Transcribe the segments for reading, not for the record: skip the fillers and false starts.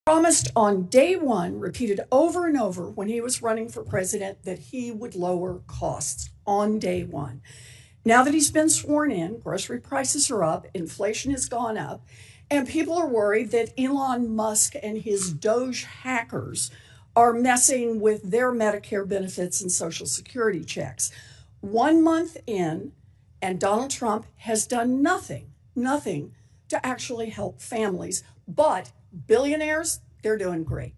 Promised on day one, repeated over and over when he was running for president, that he would lower costs on day one. Now that he's been sworn in, grocery prices are up, inflation has gone up, and people are worried that Elon Musk and his Doge hackers are messing with their Medicare benefits and Social Security checks. 1 month in, and Donald Trump has done nothing to actually help families, but billionaires, they're doing great.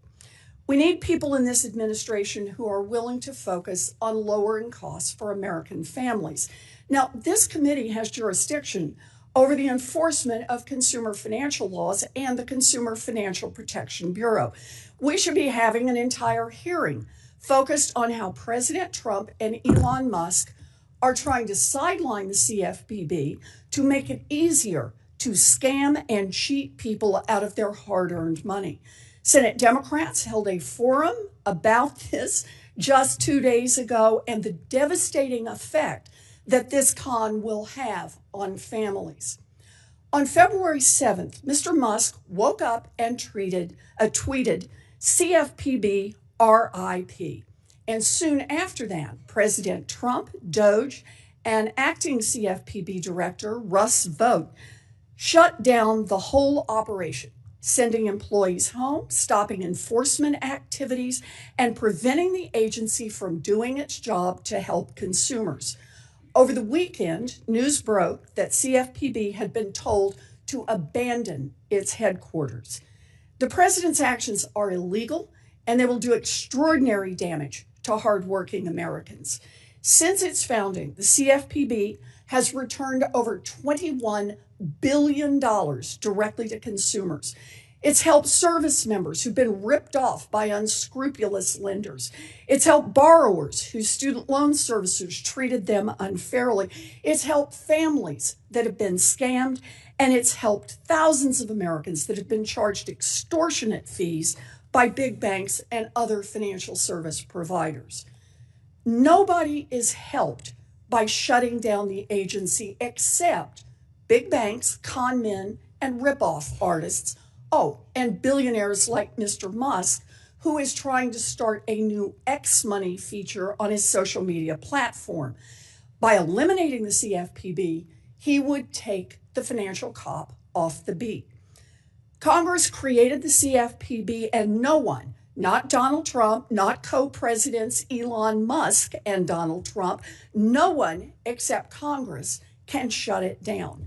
We need people in this administration who are willing to focus on lowering costs for American families. Now, this committee has jurisdiction over the enforcement of consumer financial laws and the Consumer Financial Protection Bureau. We should be having an entire hearing focused on how President Trump and Elon Musk are trying to sideline the CFPB to make it easier to scam and cheat people out of their hard-earned money. Senate Democrats held a forum about this just 2 days ago and the devastating effect that this con will have on families. On February 7th, Mr. Musk woke up and tweeted CFPB RIP. And soon after that, President Trump, Doge, and acting CFPB director Russ Vought shut down the whole operation, sending employees home, stopping enforcement activities, and preventing the agency from doing its job to help consumers. Over the weekend, news broke that CFPB had been told to abandon its headquarters. The president's actions are illegal, and they will do extraordinary damage to hardworking Americans. Since its founding, the CFPB has returned over $21 billion directly to consumers. It's helped service members who've been ripped off by unscrupulous lenders. It's helped borrowers whose student loan servicers treated them unfairly. It's helped families that have been scammed, and it's helped thousands of Americans that have been charged extortionate fees by big banks and other financial service providers. Nobody is helped by shutting down the agency except big banks, con men, and ripoff artists. Oh, and billionaires like Mr. Musk, who is trying to start a new X Money feature on his social media platform. By eliminating the CFPB, he would take the financial cop off the beat. Congress created the CFPB, and no one, not Donald Trump, not co-presidents Elon Musk and Donald Trump, no one except Congress can shut it down.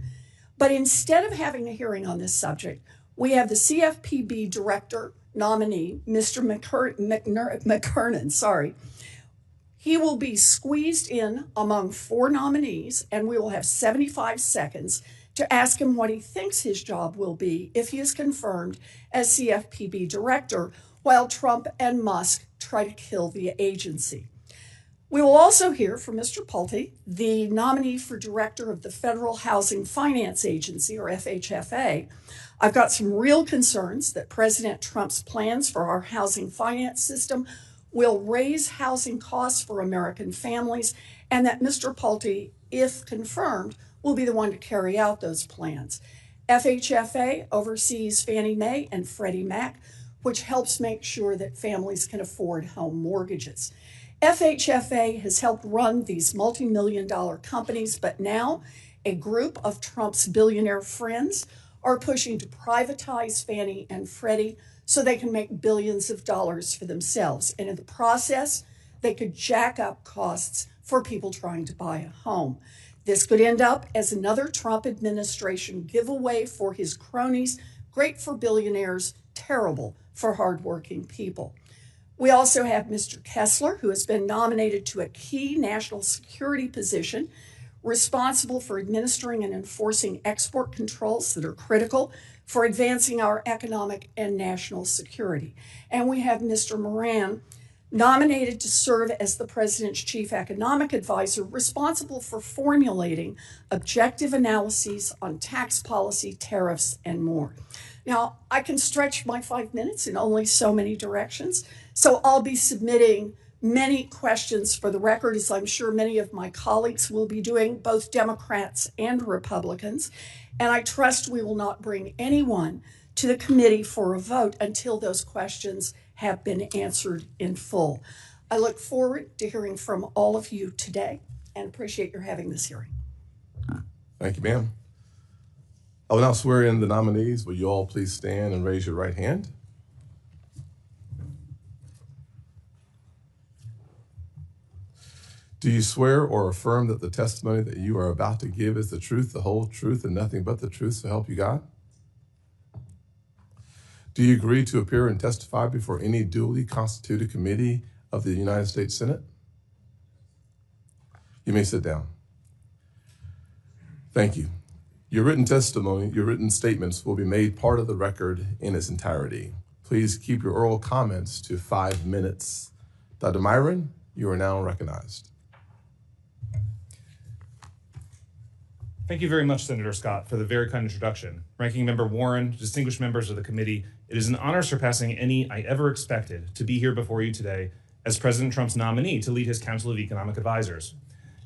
But instead of having a hearing on this subject, we have the CFPB director nominee, Mr. McKernan. He will be squeezed in among 4 nominees, and we will have 75 seconds to ask him what he thinks his job will be if he is confirmed as CFPB director, while Trump and Musk try to kill the agency. We will also hear from Mr. Pulte, the nominee for director of the Federal Housing Finance Agency, or FHFA. I've got some real concerns that President Trump's plans for our housing finance system will raise housing costs for American families, and that Mr. Pulte, if confirmed, will be the one to carry out those plans. FHFA oversees Fannie Mae and Freddie Mac, which helps make sure that families can afford home mortgages. FHFA has helped run these multi-million-dollar companies, but now a group of Trump's billionaire friends are pushing to privatize Fannie and Freddie so they can make billions of dollars for themselves. And in the process, they could jack up costs for people trying to buy a home. This could end up as another Trump administration giveaway for his cronies, great for billionaires, terrible for hardworking people. We also have Mr. Kessler, who has been nominated to a key national security position, responsible for administering and enforcing export controls that are critical for advancing our economic and national security. And we have Mr. Moran, nominated to serve as the president's chief economic advisor, responsible for formulating objective analyses on tax policy, tariffs, and more. Now, I can stretch my 5 minutes in only so many directions, so I'll be submitting many questions for the record, as I'm sure many of my colleagues will be doing, both Democrats and Republicans, and I trust we will not bring anyone to the committee for a vote until those questions have been answered in full. I look forward to hearing from all of you today and appreciate your having this hearing. Thank you, ma'am. I will now swear in the nominees. Will you all please stand and raise your right hand? Do you swear or affirm that the testimony that you are about to give is the truth, the whole truth, and nothing but the truth, so help you God? Do you agree to appear and testify before any duly constituted committee of the United States Senate? You may sit down. Thank you. Your written testimony, your written statements will be made part of the record in its entirety. Please keep your oral comments to 5 minutes. Dr. Myron, you are now recognized. Thank you very much, Senator Scott, for the very kind introduction. Ranking Member Warren, distinguished members of the committee, it is an honor surpassing any I ever expected to be here before you today as President Trump's nominee to lead his Council of Economic Advisors.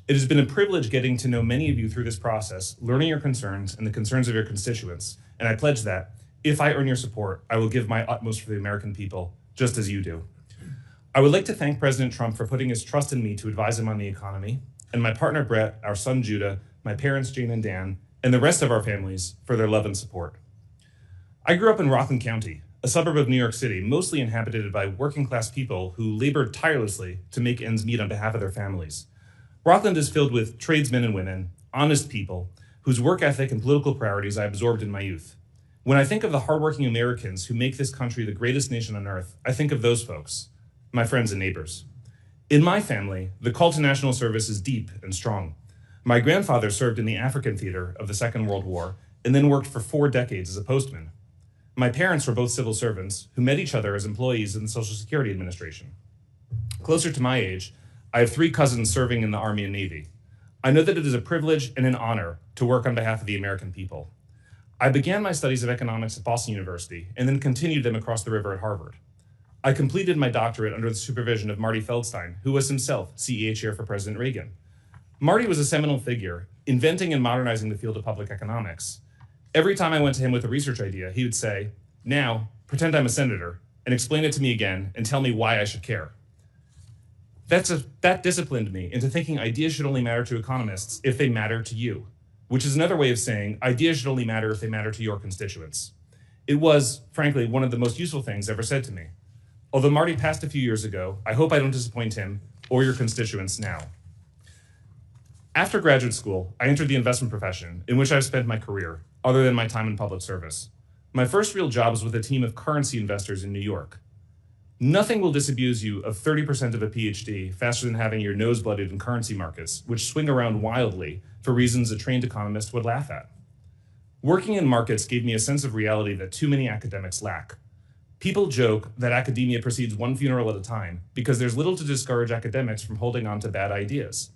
It has been a privilege getting to know many of you through this process, learning your concerns and the concerns of your constituents, and I pledge that, if I earn your support, I will give my utmost for the American people, just as you do. I would like to thank President Trump for putting his trust in me to advise him on the economy, and my partner Brett, our son Judah, my parents Jane and Dan, and the rest of our families for their love and support. I grew up in Rockland County, a suburb of New York City, mostly inhabited by working class people who labored tirelessly to make ends meet on behalf of their families. Rockland is filled with tradesmen and women, honest people, whose work ethic and political priorities I absorbed in my youth. When I think of the hardworking Americans who make this country the greatest nation on earth, I think of those folks, my friends and neighbors. In my family, the call to national service is deep and strong. My grandfather served in the African theater of the Second World War and then worked for 4 decades as a postman. My parents were both civil servants who met each other as employees in the Social Security Administration. Closer to my age, I have 3 cousins serving in the Army and Navy. I know that it is a privilege and an honor to work on behalf of the American people. I began my studies of economics at Boston University and then continued them across the river at Harvard. I completed my doctorate under the supervision of Marty Feldstein, who was himself CEA chair for President Reagan. Marty was a seminal figure, inventing and modernizing the field of public economics. Every time I went to him with a research idea, he would say, "Now, pretend I'm a senator, and explain it to me again, and tell me why I should care." That disciplined me into thinking ideas should only matter to economists if they matter to you, which is another way of saying ideas should only matter if they matter to your constituents. It was, frankly, one of the most useful things ever said to me. Although Marty passed a few years ago, I hope I don't disappoint him or your constituents now. After graduate school, I entered the investment profession, in which I've spent my career, other than my time in public service. My first real job was with a team of currency investors in New York. Nothing will disabuse you of 30% of a PhD faster than having your nose blooded in currency markets, which swing around wildly for reasons a trained economist would laugh at. Working in markets gave me a sense of reality that too many academics lack. People joke that academia proceeds one funeral at a time because there's little to discourage academics from holding on to bad ideas.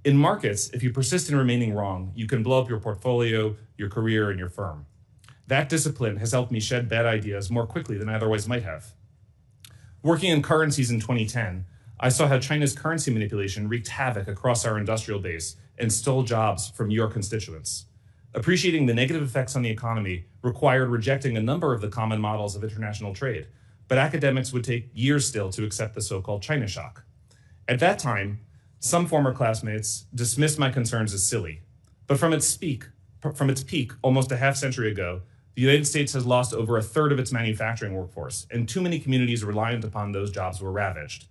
In markets, if you persist in remaining wrong, you can blow up your portfolio, your career, and your firm. That discipline has helped me shed bad ideas more quickly than I otherwise might have. Working in currencies in 2010, I saw how China's currency manipulation wreaked havoc across our industrial base and stole jobs from your constituents. Appreciating the negative effects on the economy required rejecting a number of the common models of international trade, but academics would take years still to accept the so-called China shock. At that time, some former classmates dismissed my concerns as silly, but from its peak almost a half century ago, the United States has lost over 1/3 of its manufacturing workforce, and too many communities reliant upon those jobs were ravaged.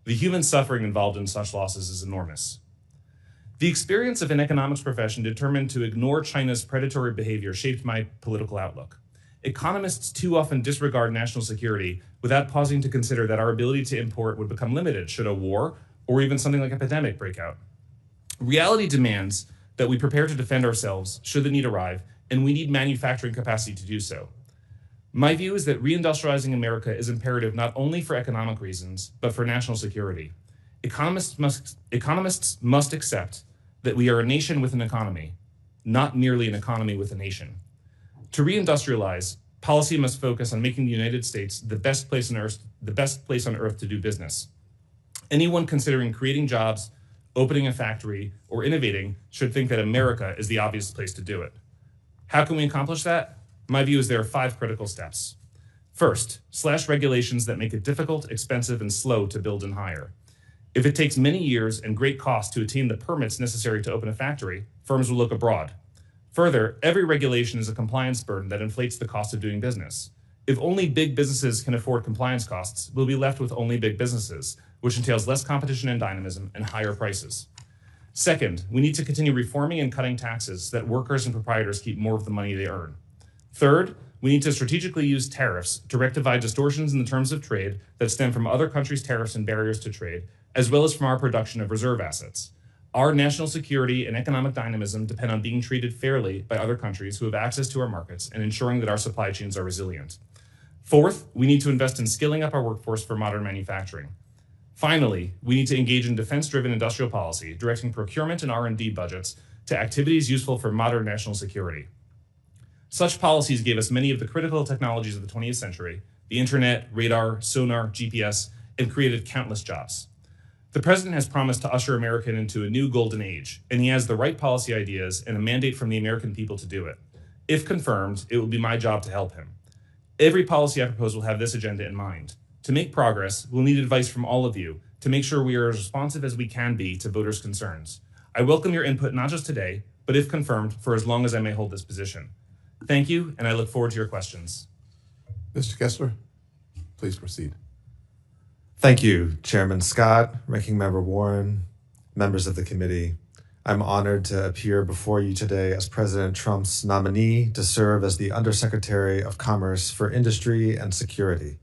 The human suffering involved in such losses is enormous. The experience of an economics profession determined to ignore China's predatory behavior shaped my political outlook. Economists too often disregard national security without pausing to consider that our ability to import would become limited should a war or even something like a pandemic break out. Reality demands that we prepare to defend ourselves should the need arrive, and we need manufacturing capacity to do so. My view is that reindustrializing America is imperative not only for economic reasons, but for national security. Economists must accept that we are a nation with an economy, not merely an economy with a nation. To reindustrialize, policy must focus on making the United States the best place on earth to do business. Anyone considering creating jobs, opening a factory, or innovating should think that America is the obvious place to do it. How can we accomplish that? My view is there are 5 critical steps. First, slash regulations that make it difficult, expensive, and slow to build and hire. If it takes many years and great cost to attain the permits necessary to open a factory, firms will look abroad. Further, every regulation is a compliance burden that inflates the cost of doing business. If only big businesses can afford compliance costs, we'll be left with only big businesses, which entails less competition and dynamism and higher prices. Second, we need to continue reforming and cutting taxes so that workers and proprietors keep more of the money they earn. Third, we need to strategically use tariffs to rectify distortions in the terms of trade that stem from other countries' tariffs and barriers to trade, as well as from our production of reserve assets. Our national security and economic dynamism depend on being treated fairly by other countries who have access to our markets and ensuring that our supply chains are resilient. Fourth, we need to invest in skilling up our workforce for modern manufacturing. Finally, we need to engage in defense-driven industrial policy, directing procurement and R&D budgets to activities useful for modern national security. Such policies gave us many of the critical technologies of the 20th century, the internet, radar, sonar, GPS, and created countless jobs. The president has promised to usher America into a new golden age, and he has the right policy ideas and a mandate from the American people to do it. If confirmed, it will be my job to help him. Every policy I propose will have this agenda in mind. To make progress, we'll need advice from all of you to make sure we are as responsive as we can be to voters' concerns. I welcome your input not just today, but if confirmed, for as long as I may hold this position. Thank you, and I look forward to your questions. Mr. Kessler, please proceed. Thank you, Chairman Scott, Ranking Member Warren, members of the committee. I'm honored to appear before you today as President Trump's nominee to serve as the Undersecretary of Commerce for Industry and Security.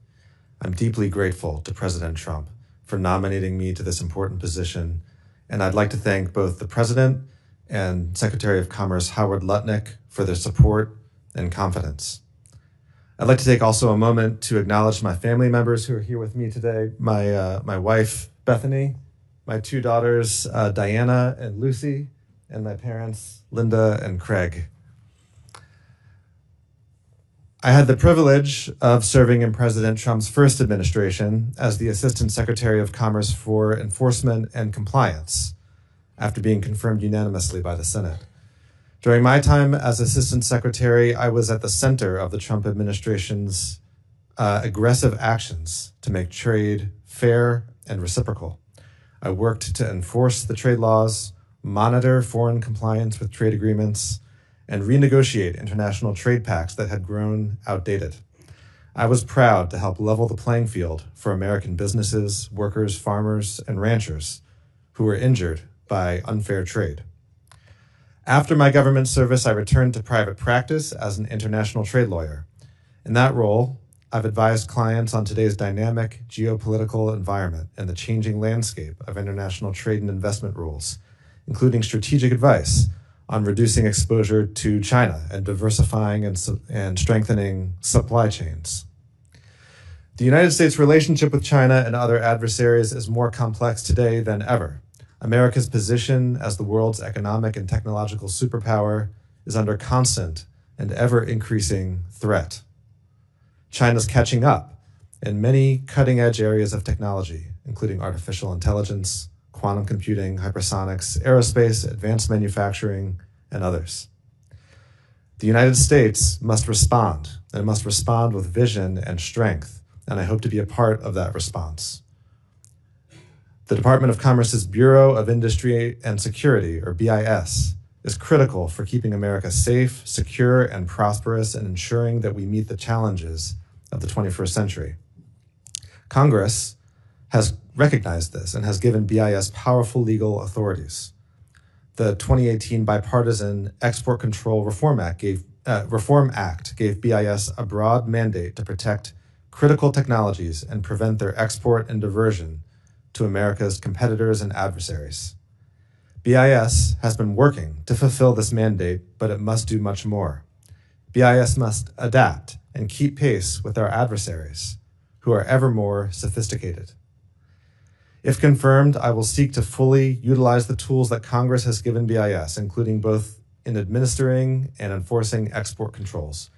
I'm deeply grateful to President Trump for nominating me to this important position, and I'd like to thank both the President and Secretary of Commerce Howard Lutnick for their support and confidence. I'd like to take also a moment to acknowledge my family members who are here with me today, my wife, Bethany, my 2 daughters, Diana and Lucy, and my parents, Linda and Craig. I had the privilege of serving in President Trump's first administration as the Assistant Secretary of Commerce for Enforcement and Compliance, after being confirmed unanimously by the Senate. During my time as Assistant Secretary, I was at the center of the Trump administration's aggressive actions to make trade fair and reciprocal. I worked to enforce the trade laws, monitor foreign compliance with trade agreements, and renegotiate international trade pacts that had grown outdated. I was proud to help level the playing field for American businesses, workers, farmers, and ranchers who were injured by unfair trade. After my government service, I returned to private practice as an international trade lawyer. In that role, I've advised clients on today's dynamic geopolitical environment and the changing landscape of international trade and investment rules, including strategic advice on reducing exposure to China and diversifying and strengthening supply chains. The United States' relationship with China and other adversaries is more complex today than ever. America's position as the world's economic and technological superpower is under constant and ever-increasing threat. China's catching up in many cutting-edge areas of technology, including artificial intelligence, quantum computing, hypersonics, aerospace, advanced manufacturing, and others. The United States must respond, and it must respond with vision and strength, and I hope to be a part of that response. The Department of Commerce's Bureau of Industry and Security, or BIS, is critical for keeping America safe, secure, and prosperous and ensuring that we meet the challenges of the 21st century. Congress has recognized this and has given BIS powerful legal authorities. The 2018 Bipartisan Export Control Reform Act gave BIS a broad mandate to protect critical technologies and prevent their export and diversion to America's competitors and adversaries. BIS has been working to fulfill this mandate, but it must do much more. BIS must adapt and keep pace with our adversaries, who are ever more sophisticated. If confirmed, I will seek to fully utilize the tools that Congress has given BIS, including both in administering and enforcing export controls.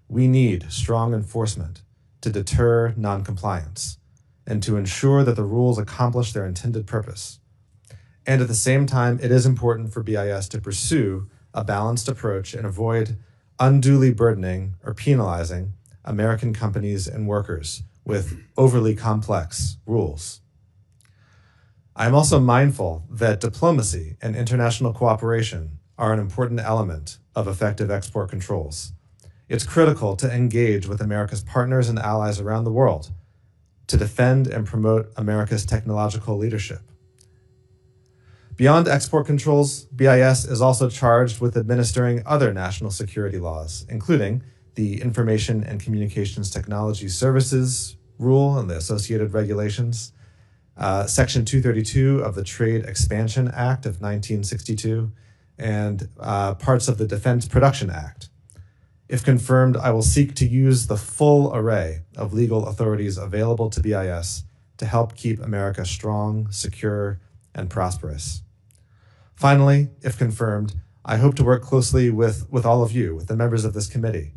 We need strong enforcement to deter noncompliance and to ensure that the rules accomplish their intended purpose. And at the same time, it is important for BIS to pursue a balanced approach and avoid unduly burdening or penalizing American companies and workers with overly complex rules. I am also mindful that diplomacy and international cooperation are an important element of effective export controls. It's critical to engage with America's partners and allies around the world to defend and promote America's technological leadership. Beyond export controls, BIS is also charged with administering other national security laws, including the Information and Communications Technology Services Rule and the associated regulations, Section 232 of the Trade Expansion Act of 1962, and parts of the Defense Production Act. If confirmed, I will seek to use the full array of legal authorities available to BIS to help keep America strong, secure, and prosperous. Finally, if confirmed, I hope to work closely with all of you, with the members of this committee,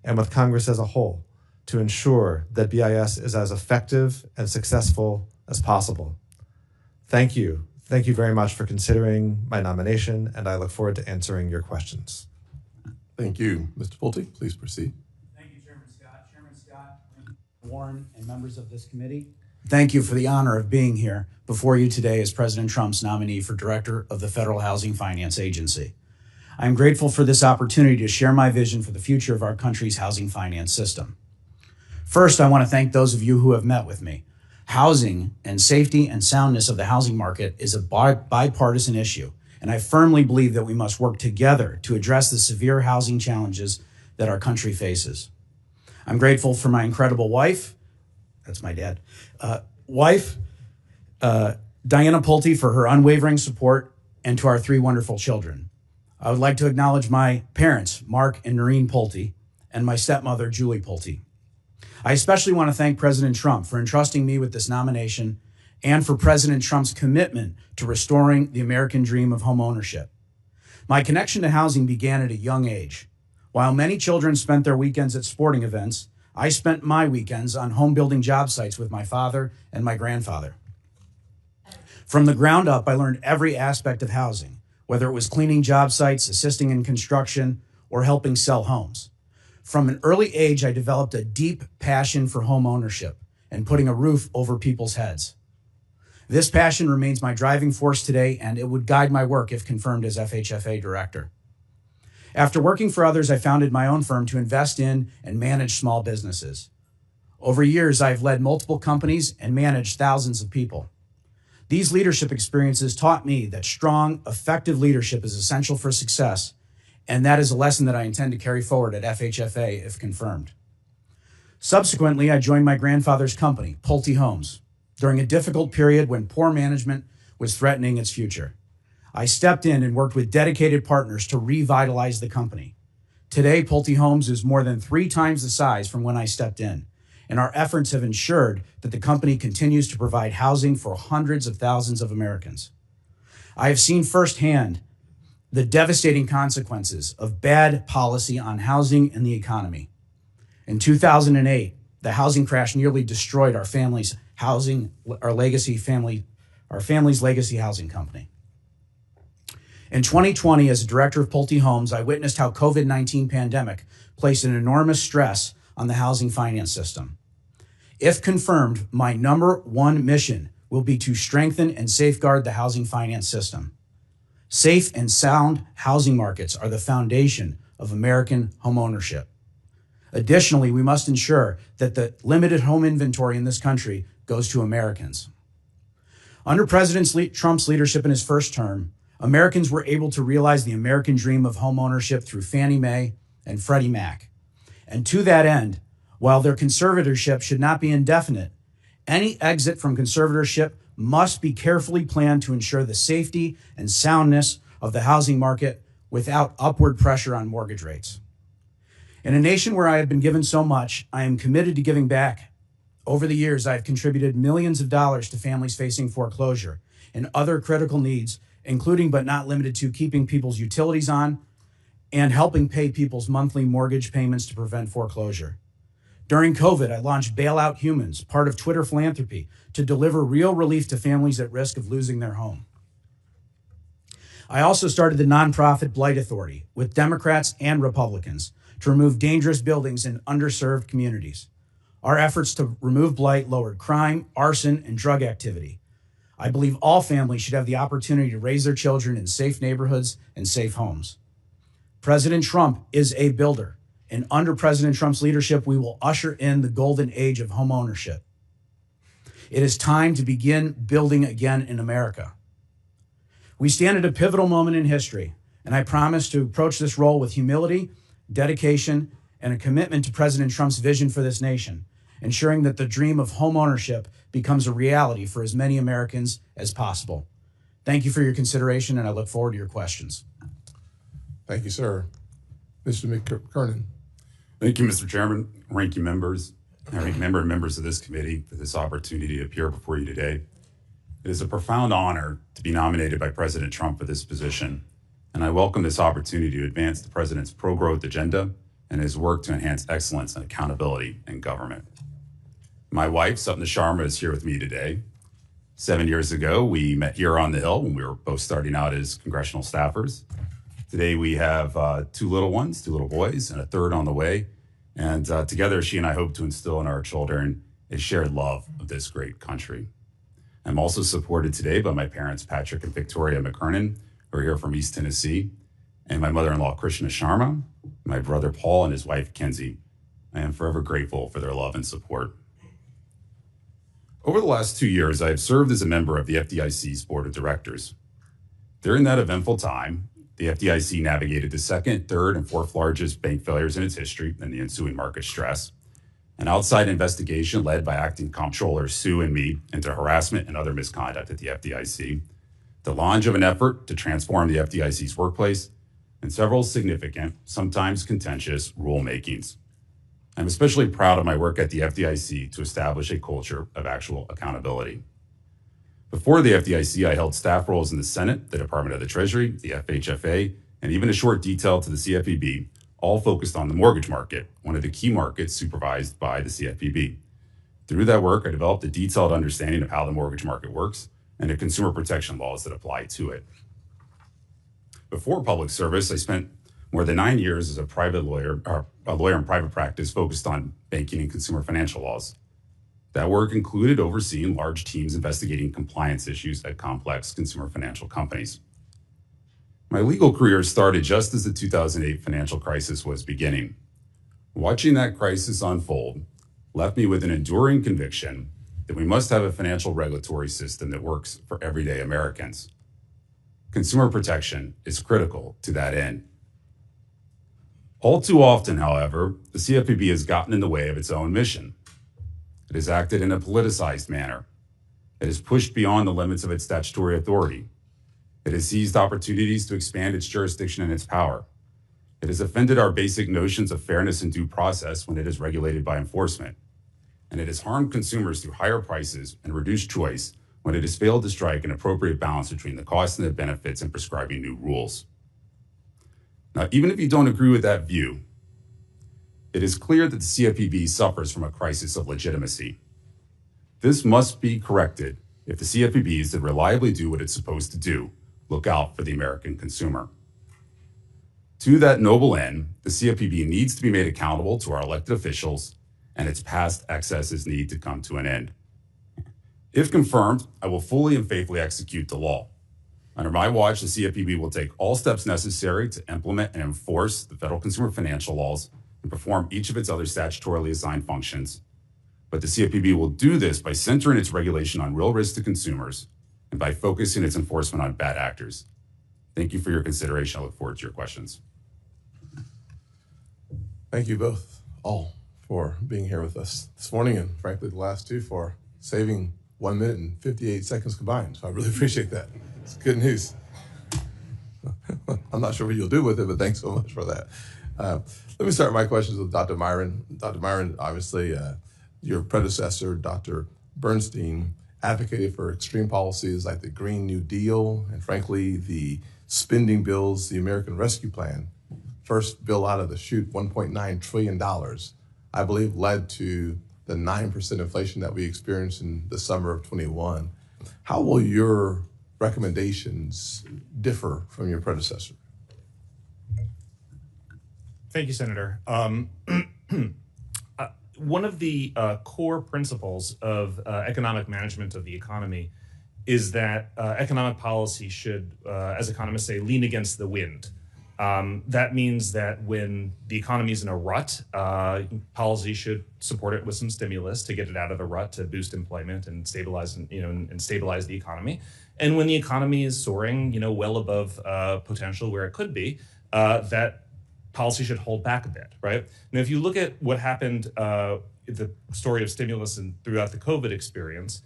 and with Congress as a whole to ensure that BIS is as effective and successful as possible. Thank you. Thank you very much for considering my nomination, and I look forward to answering your questions. Thank you. Mr. Pulte, please proceed. Thank you, Chairman Scott. Chairman Scott, Warren, and members of this committee, thank you for the honor of being here before you today as President Trump's nominee for Director of the Federal Housing Finance Agency. I am grateful for this opportunity to share my vision for the future of our country's housing finance system. First, I want to thank those of you who have met with me. Housing and safety and soundness of the housing market is a bipartisan issue, and I firmly believe that we must work together to address the severe housing challenges that our country faces. I'm grateful for my incredible wife, that's my dad, Diana Pulte, for her unwavering support, and to our 3 wonderful children. I would like to acknowledge my parents, Mark and Noreen Pulte, and my stepmother, Julie Pulte. I especially want to thank President Trump for entrusting me with this nomination and for President Trump's commitment to restoring the American dream of homeownership. My connection to housing began at a young age. While many children spent their weekends at sporting events, I spent my weekends on home building job sites with my father and my grandfather. From the ground up, I learned every aspect of housing, whether it was cleaning job sites, assisting in construction, or helping sell homes. From an early age, I developed a deep passion for home ownership and putting a roof over people's heads. This passion remains my driving force today, and it would guide my work if confirmed as FHFA director. After working for others, I founded my own firm to invest in and manage small businesses. Over years, I've led multiple companies and managed thousands of people. These leadership experiences taught me that strong, effective leadership is essential for success, and that is a lesson that I intend to carry forward at FHFA if confirmed. Subsequently, I joined my grandfather's company, Pulte Homes, during a difficult period when poor management was threatening its future. I stepped in and worked with dedicated partners to revitalize the company. Today, Pulte Homes is more than 3 times the size from when I stepped in, and our efforts have ensured that the company continues to provide housing for hundreds of thousands of Americans. I have seen firsthand the devastating consequences of bad policy on housing and the economy. In 2008, the housing crash nearly destroyed our family's legacy housing company. In 2020, as a director of Pulte Homes, I witnessed how COVID-19 pandemic placed an enormous stress on the housing finance system. If confirmed, my #1 mission will be to strengthen and safeguard the housing finance system. Safe and sound housing markets are the foundation of American homeownership. Additionally, we must ensure that the limited home inventory in this country goes to Americans. Under President Trump's leadership in his first term, Americans were able to realize the American dream of homeownership through Fannie Mae and Freddie Mac. And to that end, while their conservatorship should not be indefinite, any exit from conservatorship must be carefully planned to ensure the safety and soundness of the housing market without upward pressure on mortgage rates. In a nation where I have been given so much, I am committed to giving back. Over the years, I have contributed millions of dollars to families facing foreclosure and other critical needs, including but not limited to keeping people's utilities on and helping pay people's monthly mortgage payments to prevent foreclosure. During COVID, I launched Bailout Humans, part of Twitter philanthropy, to deliver real relief to families at risk of losing their home. I also started the nonprofit Blight Authority with Democrats and Republicans to remove dangerous buildings in underserved communities. Our efforts to remove blight lowered crime, arson, and drug activity. I believe all families should have the opportunity to raise their children in safe neighborhoods and safe homes. President Trump is a builder, and under President Trump's leadership, we will usher in the golden age of home ownership. It is time to begin building again in America. We stand at a pivotal moment in history, and I promise to approach this role with humility, dedication, and a commitment to President Trump's vision for this nation, ensuring that the dream of home ownership becomes a reality for as many Americans as possible. Thank you for your consideration, and I look forward to your questions. Thank you, sir. Mr. McKernan. Thank you, Mr. Chairman, ranking members, and members of this committee for this opportunity to appear before you today. It is a profound honor to be nominated by President Trump for this position, and I welcome this opportunity to advance the president's pro-growth agenda and his work to enhance excellence and accountability in government. My wife, Sapna Sharma, is here with me today. 7 years ago, we met here on the Hill when we were both starting out as congressional staffers. Today, we have two little ones, two little boys, and a third on the way. And together, she and I hope to instill in our children a shared love of this great country. I'm also supported today by my parents, Patrick and Victoria McKernan, who are here from East Tennessee, and my mother-in-law, Krishna Sharma, my brother, Paul, and his wife, Kenzie. I am forever grateful for their love and support. Over the last 2 years, I have served as a member of the FDIC's board of directors. During that eventful time, the FDIC navigated the second, third, and fourth largest bank failures in its history and the ensuing market stress. An outside investigation led by acting comptroller Sue and me into harassment and other misconduct at the FDIC, the launch of an effort to transform the FDIC's workplace, and several significant, sometimes contentious, rulemakings. I'm especially proud of my work at the FDIC to establish a culture of actual accountability. Before the FDIC, I held staff roles in the Senate, the Department of the Treasury, the FHFA, and even a short detail to the CFPB, all focused on the mortgage market, one of the key markets supervised by the CFPB. Through that work, I developed a detailed understanding of how the mortgage market works and the consumer protection laws that apply to it. Before public service, I spent more than 9 years as a lawyer in private practice focused on banking and consumer financial laws. That work included overseeing large teams investigating compliance issues at complex consumer financial companies. My legal career started just as the 2008 financial crisis was beginning. Watching that crisis unfold left me with an enduring conviction that we must have a financial regulatory system that works for everyday Americans. Consumer protection is critical to that end. All too often, however, the CFPB has gotten in the way of its own mission. It has acted in a politicized manner. It has pushed beyond the limits of its statutory authority. It has seized opportunities to expand its jurisdiction and its power. It has offended our basic notions of fairness and due process when it is regulated by enforcement. And it has harmed consumers through higher prices and reduced choice when it has failed to strike an appropriate balance between the costs and the benefits in prescribing new rules. Now, even if you don't agree with that view, it is clear that the CFPB suffers from a crisis of legitimacy. This must be corrected if the CFPB is to reliably do what it's supposed to do, look out for the American consumer. To that noble end, the CFPB needs to be made accountable to our elected officials, and its past excesses need to come to an end. If confirmed, I will fully and faithfully execute the law. Under my watch, the CFPB will take all steps necessary to implement and enforce the federal consumer financial laws and perform each of its other statutorily assigned functions. But the CFPB will do this by centering its regulation on real risk to consumers and by focusing its enforcement on bad actors. Thank you for your consideration. I look forward to your questions. Thank you both, all, for being here with us this morning, and frankly, the last two for saving 1 minute and 58 seconds combined. So I really appreciate that. It's good news. I'm not sure what you'll do with it, but thanks so much for that. Let me start my questions with Dr. Myron. Dr. Myron, obviously, your predecessor, Dr. Bernstein, advocated for extreme policies like the Green New Deal and, frankly, the spending bills, the American Rescue Plan. First bill out of the chute, $1.9 trillion, I believe led to the 9% inflation that we experienced in the summer of 21. How will your recommendations differ from your predecessor? Thank you, Senator. One of the core principles of economic management of the economy is that economic policy should, as economists say, lean against the wind. That means that when the economy is in a rut, policy should support it with some stimulus to get it out of the rut, to boost employment and stabilize, and stabilize the economy. And when the economy is soaring, well above potential where it could be, that policy should hold back a bit, right? Now, if you look at what happened, the story of stimulus and throughout the COVID experience,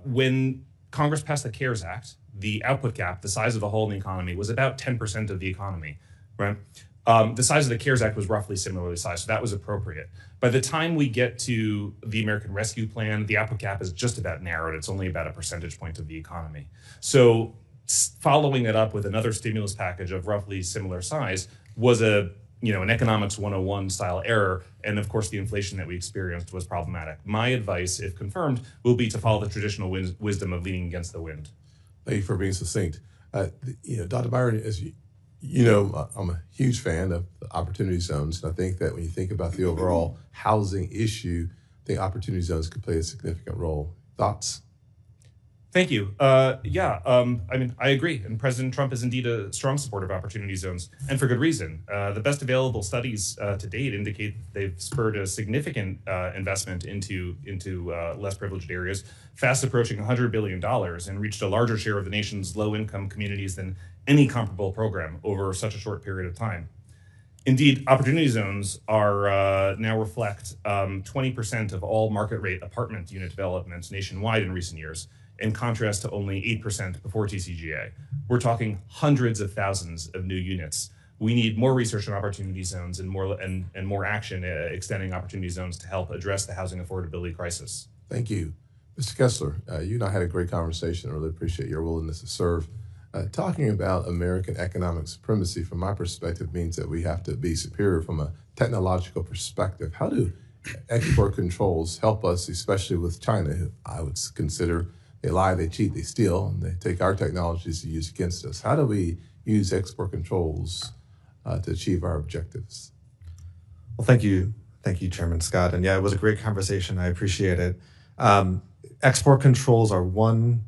when Congress passed the CARES Act, the output gap, the size of the hole in the economy, was about 10% of the economy, right? The size of the CARES Act was roughly similarly sized, so that was appropriate. By the time we get to the American Rescue Plan, the output gap is just about narrowed. It's only about a percentage point of the economy. So following it up with another stimulus package of roughly similar size was an economics 101 style error. And of course, the inflation that we experienced was problematic. My advice, if confirmed, will be to follow the traditional wisdom of leaning against the wind. Thank you for being succinct. Dr. Byron, as I'm a huge fan of the opportunity zones. And I think that when you think about the overall housing issue, I think opportunity zones could play a significant role. Thoughts? Thank you. I agree. And President Trump is indeed a strong supporter of opportunity zones, and for good reason. The best available studies to date indicate they've spurred a significant investment into less privileged areas, fast approaching $100 billion, and reached a larger share of the nation's low-income communities than any comparable program over such a short period of time. Indeed, opportunity zones are now reflect 20% of all market rate apartment unit developments nationwide in recent years, in contrast to only 8% before TCGA. We're talking hundreds of thousands of new units. We need more research on opportunity zones and more action extending opportunity zones to help address the housing affordability crisis. Thank you. Mr. Kessler, you and I had a great conversation. I really appreciate your willingness to serve. Talking about American economic supremacy, from my perspective, means that we have to be superior from a technological perspective. How do export controls help us, especially with China, who I would consider they lie, they cheat, they steal, and they take our technologies to use against us? How do we use export controls to achieve our objectives? Well, thank you, Chairman Scott. And yeah, it was a great conversation. I appreciate it. Export controls are one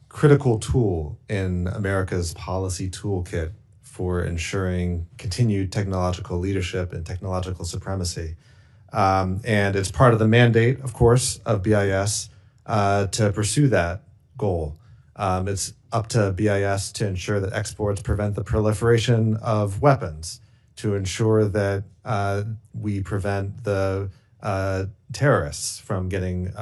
critical tool in America's policy toolkit for ensuring continued technological leadership and technological supremacy. And it's part of the mandate, of course, of BIS to pursue that goal. It's up to BIS to ensure that exports prevent the proliferation of weapons, to ensure that we prevent the terrorists from getting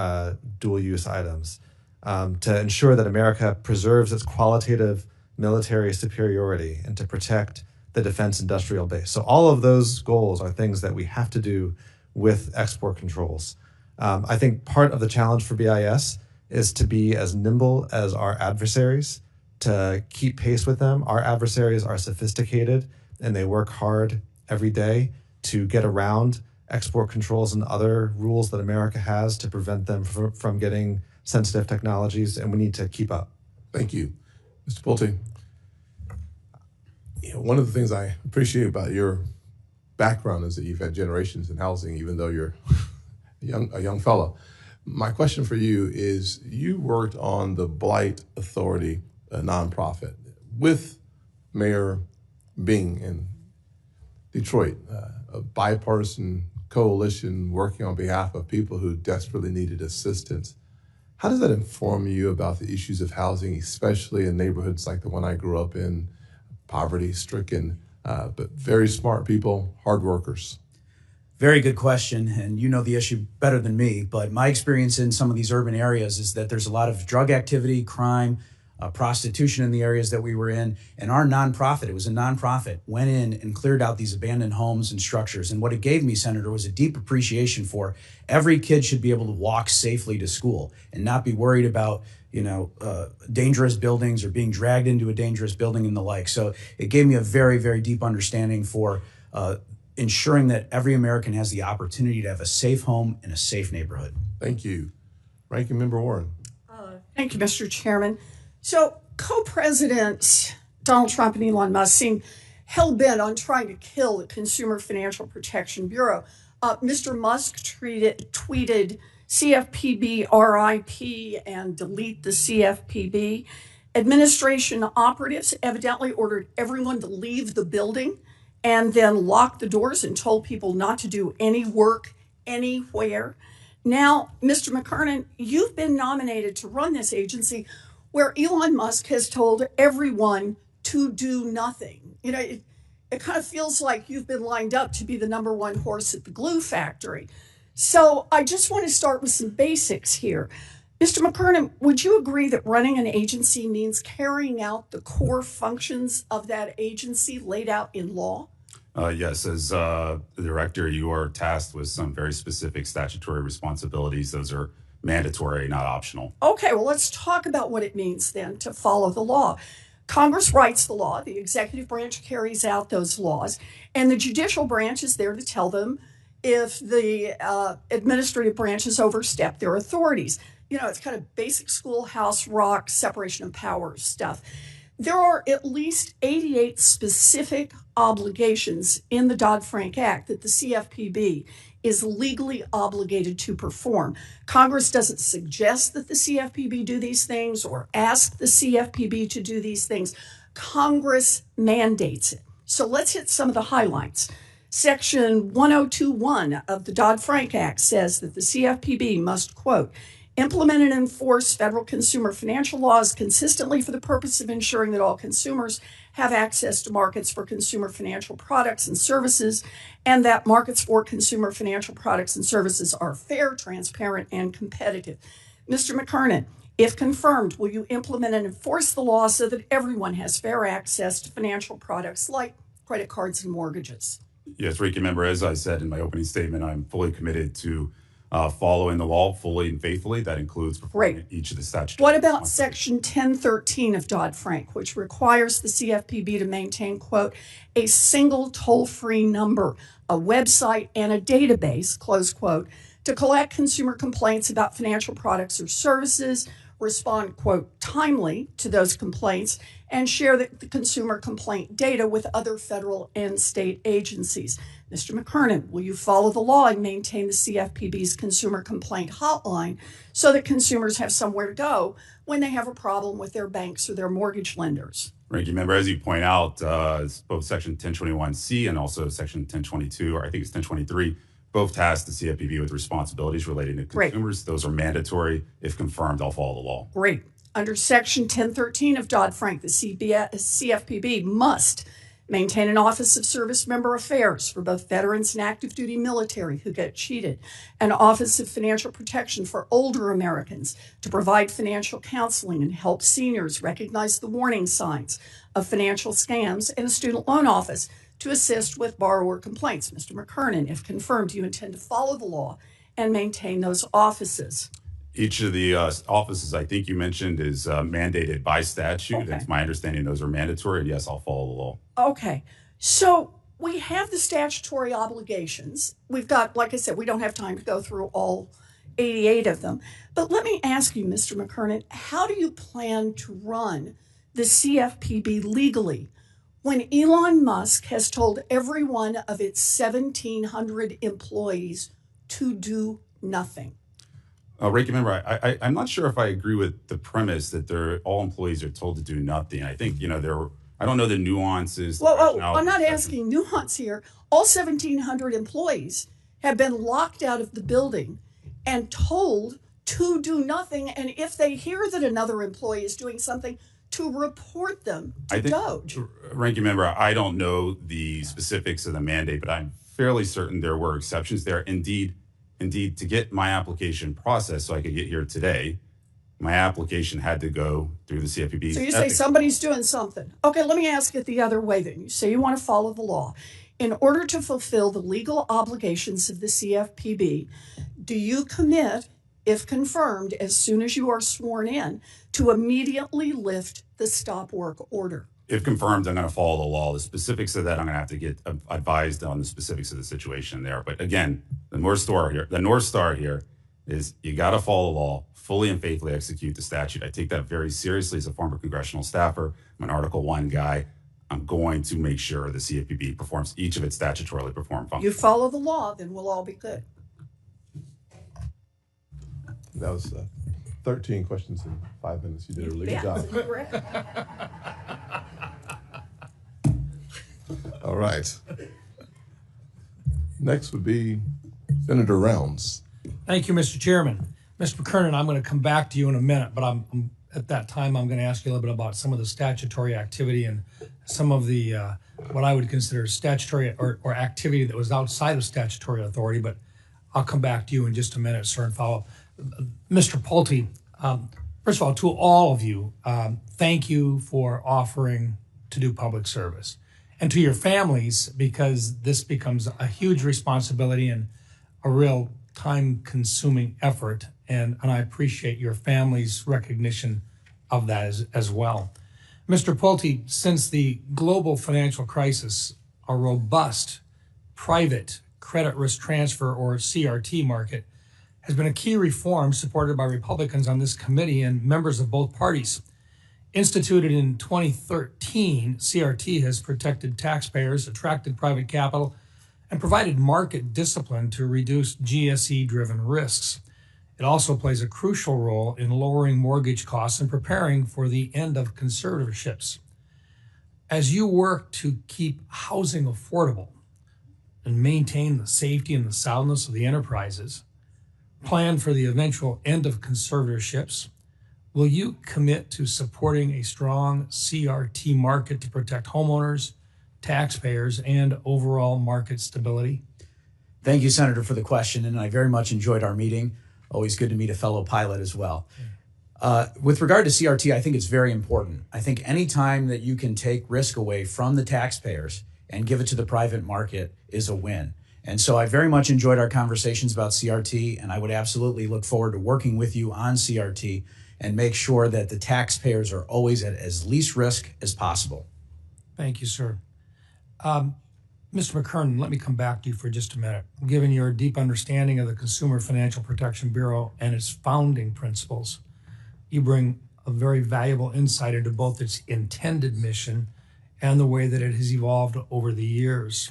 dual-use items, to ensure that America preserves its qualitative military superiority, and to protect the defense industrial base. So all of those goals are things that we have to do with export controls. I think part of the challenge for BIS is to be as nimble as our adversaries, to keep pace with them. Our adversaries are sophisticated, and they work hard every day to get around export controls and other rules that America has to prevent them from getting sensitive technologies, and we need to keep up. Thank you. Mr. Pulte, one of the things I appreciate about your background is that you've had generations in housing, even though you're a young fellow. My question for you is, you worked on the Blight Authority, a nonprofit, with Mayor Bing in Detroit, a bipartisan coalition working on behalf of people who desperately needed assistance. How does that inform you about the issues of housing, especially in neighborhoods like the one I grew up in, poverty-stricken, but very smart people, hard workers? Very good question, and you know the issue better than me, but my experience in some of these urban areas is that there's a lot of drug activity, crime, prostitution in the areas that we were in, and our nonprofit, it was a nonprofit, went in and cleared out these abandoned homes and structures. And what it gave me, Senator, was a deep appreciation for every kid should be able to walk safely to school and not be worried about dangerous buildings or being dragged into a dangerous building and the like. So it gave me a very, very deep understanding for ensuring that every American has the opportunity to have a safe home and a safe neighborhood. Thank you. Ranking Member Warren. Thank you, Mr. Chairman. So co-presidents Donald Trump and Elon Musk seem hell-bent on trying to kill the Consumer Financial Protection Bureau. Mr. Musk tweeted CFPB RIP and delete the CFPB. Administration operatives evidently ordered everyone to leave the building and then locked the doors and told people not to do any work anywhere. Now, Mr. McKernan, you've been nominated to run this agency where Elon Musk has told everyone to do nothing. You know, it kind of feels like you've been lined up to be the number one horse at the glue factory. So I just want to start with some basics here. Mr. McKernan, would you agree that running an agency means carrying out the core functions of that agency laid out in law? Yes, as the director, you are tasked with some very specific statutory responsibilities. Those are mandatory, not optional. Okay, well, let's talk about what it means then to follow the law. Congress writes the law, the executive branch carries out those laws, and the judicial branch is there to tell them if the administrative branches overstep their authorities. You know, it's kind of basic schoolhouse rock, separation of powers stuff. There are at least 88 specific obligations in the Dodd-Frank Act that the CFPB is legally obligated to perform. Congress doesn't suggest that the CFPB do these things or ask the CFPB to do these things. Congress mandates it. So let's hit some of the highlights. Section 1021 of the Dodd-Frank Act says that the CFPB must, quote, implement and enforce federal consumer financial laws consistently for the purpose of ensuring that all consumers have access to markets for consumer financial products and services, and that markets for consumer financial products and services are fair, transparent, and competitive. Mr. McKernan, if confirmed, will you implement and enforce the law so that everyone has fair access to financial products like credit cards and mortgages? Yes, Ranking Member, as I said in my opening statement, I'm fully committed to following the law fully and faithfully. That includes performing each of the statutory. What about Section 1013 of Dodd-Frank, which requires the CFPB to maintain, quote, a single toll-free number, a website, and a database, close quote, to collect consumer complaints about financial products or services, respond, quote, timely to those complaints, and share the consumer complaint data with other federal and state agencies? Mr. McKernan, will you follow the law and maintain the CFPB's consumer complaint hotline so that consumers have somewhere to go when they have a problem with their banks or their mortgage lenders? Ranking Member, as you point out, both Section 1021C and also Section 1022, or I think it's 1023, both task the CFPB with responsibilities relating to consumers. Great. Those are mandatory. If confirmed, I'll follow the law. Great. Under Section 1013 of Dodd-Frank, the CFPB must maintain an Office of Service Member Affairs for both veterans and active duty military who get cheated, an Office of Financial Protection for older Americans to provide financial counseling and help seniors recognize the warning signs of financial scams, and a student loan office to assist with borrower complaints. Mr. McKernan, if confirmed, do you intend to follow the law and maintain those offices? Each of the offices I think you mentioned is mandated by statute. Okay. It's my understanding those are mandatory. And yes, I'll follow the law. Okay. So we have the statutory obligations. We've got, like I said, we don't have time to go through all 88 of them. But let me ask you, Mr. McKernan, how do you plan to run the CFPB legally when Elon Musk has told every one of its 1,700 employees to do nothing? Ranking Member, I'm not sure if I agree with the premise that all employees are told to do nothing. I think, I don't know the nuances. Well, I'm not asking nuance here. All 1,700 employees have been locked out of the building and told to do nothing. And if they hear that another employee is doing something, to report them to DOJ. Ranking Member, I don't know the specifics of the mandate, but I'm fairly certain there were exceptions there. Indeed, to get my application processed so I could get here today, my application had to go through the CFPB. So you say somebody's doing something. Okay, let me ask it the other way then. You say you want to follow the law. In order to fulfill the legal obligations of the CFPB, do you commit, if confirmed, as soon as you are sworn in, to immediately lift the stop work order? If confirmed, I'm going to follow the law. The specifics of that, I'm going to have to get advised on the specifics of the situation there. But again, the North Star here is you got to follow the law, fully and faithfully execute the statute. I take that very seriously as a former congressional staffer. I'm an Article I guy. I'm going to make sure the CFPB performs each of its statutorily performed You functions. follow the law, then we'll all be good. That was 13 questions in 5 minutes. You did a really good job. Correct. All right. Next would be Senator Rounds. Thank you, Mr. Chairman. Mr. McKernan, I'm going to come back to you in a minute, but I'm at that time, I'm going to ask you a little bit about some of the statutory activity and some of the, what I would consider statutory or activity that was outside of statutory authority, but I'll come back to you in just a minute, sir, and follow up. Mr. Pulte, first of all, to all of you, thank you for offering to do public service. And to your families, because this becomes a huge responsibility and a real time-consuming effort, and I appreciate your family's recognition of that as well. Mr. Pulte, since the global financial crisis, a robust private credit risk transfer, or CRT, market has been a key reform supported by Republicans on this committee and members of both parties. Instituted in 2013, CRT has protected taxpayers, attracted private capital, and provided market discipline to reduce GSE-driven risks. It also plays a crucial role in lowering mortgage costs and preparing for the end of conservatorships. As you work to keep housing affordable and maintain the safety and the soundness of the enterprises, plan for the eventual end of conservatorships, will you commit to supporting a strong CRT market to protect homeowners, taxpayers, and overall market stability? Thank you, Senator, for the question, and I very much enjoyed our meeting. Always good to meet a fellow pilot as well. With regard to CRT, I think it's very important. I think any time that you can take risk away from the taxpayers and give it to the private market is a win. And so I very much enjoyed our conversations about CRT, and I would absolutely look forward to working with you on CRT and make sure that the taxpayers are always at as least risk as possible. Thank you, sir. Mr. McKernan, let me come back to you for just a minute. Given your deep understanding of the Consumer Financial Protection Bureau and its founding principles, you bring a very valuable insight into both its intended mission and the way that it has evolved over the years.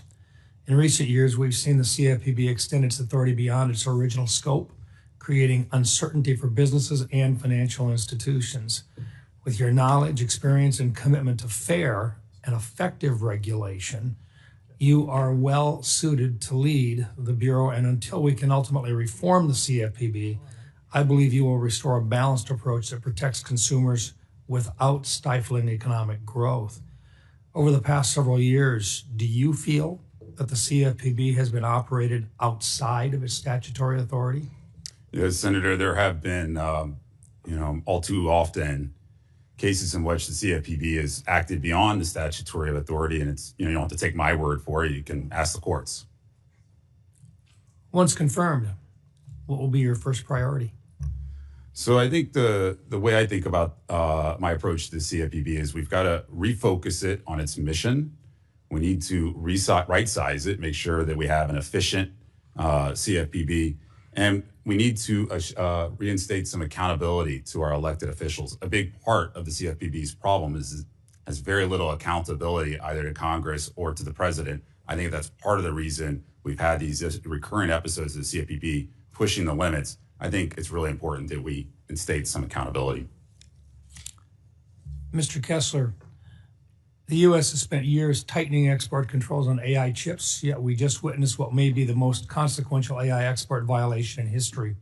In recent years, we've seen the CFPB extend its authority beyond its original scope, creating uncertainty for businesses and financial institutions. With your knowledge, experience, and commitment to fair and effective regulation, you are well suited to lead the Bureau, and until we can ultimately reform the CFPB, I believe you will restore a balanced approach that protects consumers without stifling economic growth. Over the past several years, do you feel that the CFPB has been operated outside of its statutory authority? Yes, Senator, there have been, all too often cases in which the CFPB has acted beyond the statutory authority, and it's, you don't have to take my word for it. You can ask the courts. Once confirmed, what will be your first priority? So I think the way I think about my approach to the CFPB is we've got to refocus it on its mission. We need to right-size it, make sure that we have an efficient CFPB, and we need to reinstate some accountability to our elected officials. A big part of the CFPB's problem has very little accountability either to Congress or to the president. I think that's part of the reason we've had these recurring episodes of the CFPB pushing the limits. I think it's really important that we instate some accountability. Mr. Kessler, the U.S. has spent years tightening export controls on AI chips, yet we just witnessed what may be the most consequential AI export violation in history.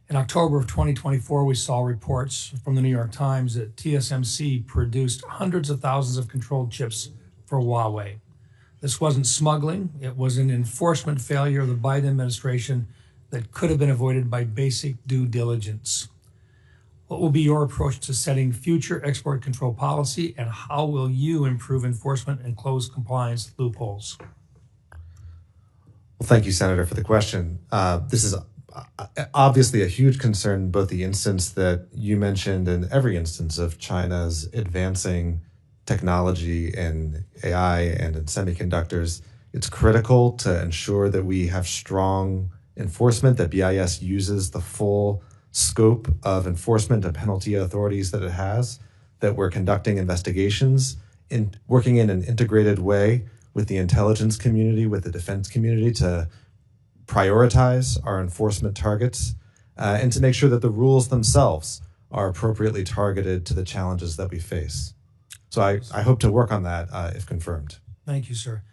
In October of 2024, we saw reports from the New York Times that TSMC produced hundreds of thousands of controlled chips for Huawei. This wasn't smuggling, it was an enforcement failure of the Biden administration that could have been avoided by basic due diligence. What will be your approach to setting future export control policy, and how will you improve enforcement and close compliance loopholes? Well, thank you, Senator, for the question. This is obviously a huge concern, both the instance that you mentioned and every instance of China's advancing technology in AI and in semiconductors. It's critical to ensure that we have strong enforcement, that BIS uses the full scope of enforcement and penalty authorities that it has, that we're conducting investigations working in an integrated way with the intelligence community, with the defense community to prioritize our enforcement targets and to make sure that the rules themselves are appropriately targeted to the challenges that we face. So I hope to work on that if confirmed. Thank you, sir.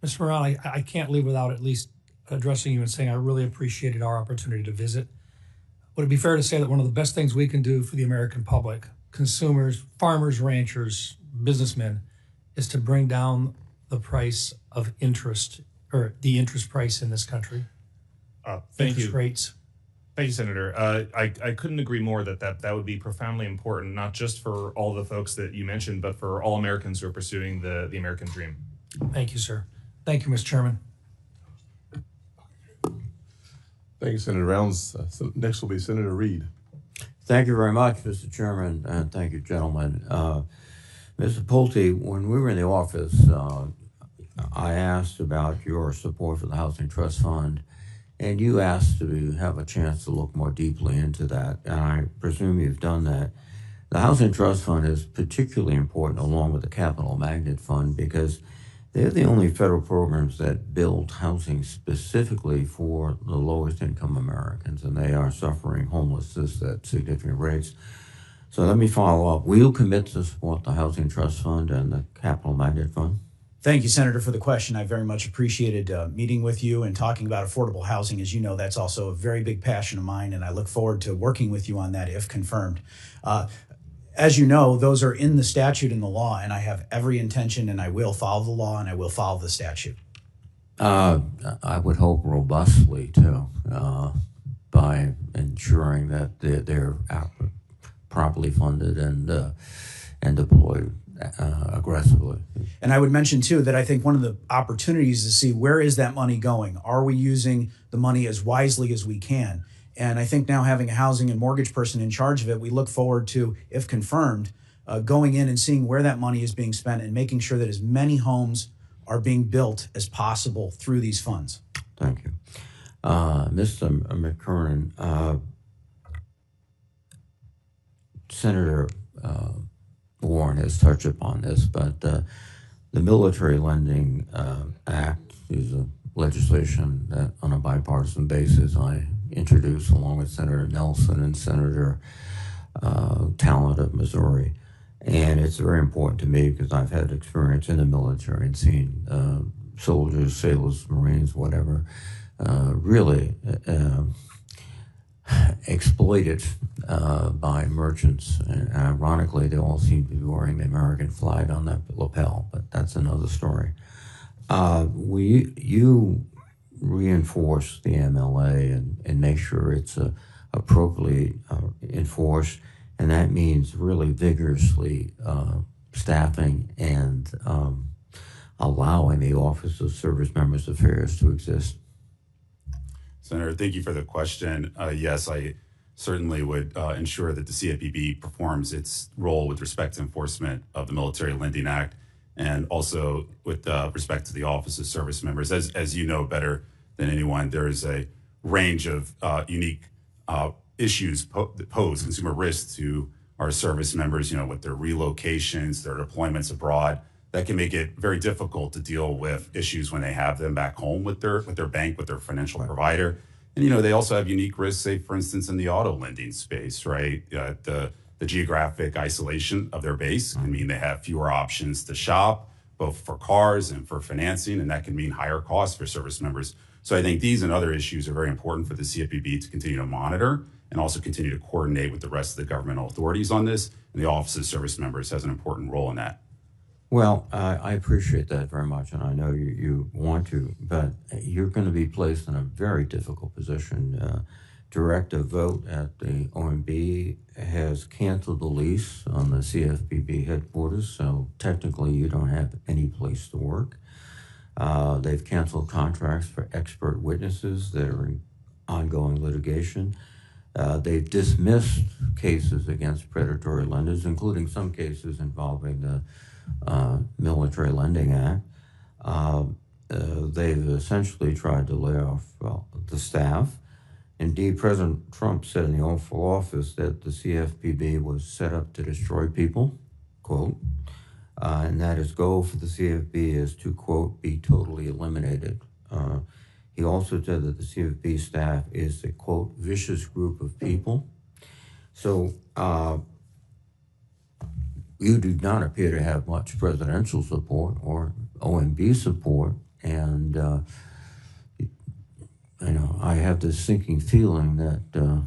Mr. Moran, I can't leave without at least addressing you and saying I really appreciated our opportunity to visit. Would it be fair to say that one of the best things we can do for the American public, consumers, farmers, ranchers, businessmen, is to bring down the price of interest, or the interest price in this country? Thank interest you. rates. Thank you, Senator. I couldn't agree more that would be profoundly important, not just for all the folks that you mentioned, but for all Americans who are pursuing the American dream. Thank you, sir. Thank you, Mr. Chairman. Thank you, Senator Rounds. So next will be Senator Reed. Thank you very much, Mr. Chairman, and thank you, gentlemen. Mr. Pulte, when we were in the office, I asked about your support for the Housing Trust Fund, and you asked to have a chance to look more deeply into that, and I presume you've done that. The Housing Trust Fund is particularly important along with the Capital Magnet Fund because they're the only federal programs that build housing specifically for the lowest income Americans, and they are suffering homelessness at significant rates. So let me follow up. Will you commit to support the Housing Trust Fund and the Capital Magnet Fund? Thank you, Senator, for the question. I very much appreciated meeting with you and talking about affordable housing. As you know, that's also a very big passion of mine, and I look forward to working with you on that if confirmed. As you know, those are in the statute and the law, and I have every intention, and I will follow the law, and I will follow the statute. I would hope robustly, too, by ensuring that they're properly funded and deployed aggressively. And I would mention, too, that I think one of the opportunities is to see where is that money going? Are we using the money as wisely as we can? And I think now having a housing and mortgage person in charge of it, we look forward to, if confirmed, going in and seeing where that money is being spent and making sure that as many homes are being built as possible through these funds. Thank you. Mr. McKernan, Senator Warren has touched upon this, but the Military Lending Act is a legislation that on a bipartisan basis I introduced along with Senator Nelson and Senator Talent of Missouri. And it's very important to me because I've had experience in the military and seen soldiers, sailors, Marines, whatever, really exploited by merchants. And ironically, they all seem to be wearing the American flag on that lapel, but that's another story. You reinforce the MLA and make sure it's appropriately enforced, and that means really vigorously staffing and allowing the Office of Service Members Affairs to exist. Senator, thank you for the question. Yes, I certainly would ensure that the CFPB performs its role with respect to enforcement of the Military Lending Act, and also with respect to the Office of Service Members. As you know better than anyone, there is a range of unique issues that pose consumer risks to our service members, with their relocations, their deployments abroad, that can make it very difficult to deal with issues when they have them back home with their bank, with their financial provider. And, they also have unique risks, say, for instance, in the auto lending space, right? The geographic isolation of their base can mean they have fewer options to shop, both for cars and for financing, and that can mean higher costs for service members. So I think these and other issues are very important for the CFPB to continue to monitor and also continue to coordinate with the rest of the governmental authorities on this, and the Office of Service Members has an important role in that. Well, I appreciate that very much, and I know you want to, but you're going to be placed in a very difficult position. Directive vote at the OMB has canceled the lease on the CFPB headquarters, so technically you don't have any place to work. They've canceled contracts for expert witnesses that are in ongoing litigation. They've dismissed cases against predatory lenders, including some cases involving the Military Lending Act. They've essentially tried to lay off the staff. Indeed, President Trump said in the Oval Office that the CFPB was set up to destroy people, quote. and that his goal for the CFB is to, quote, be totally eliminated. He also said that the CFB staff is a, quote, vicious group of people. So you do not appear to have much presidential support or OMB support, and I have this sinking feeling that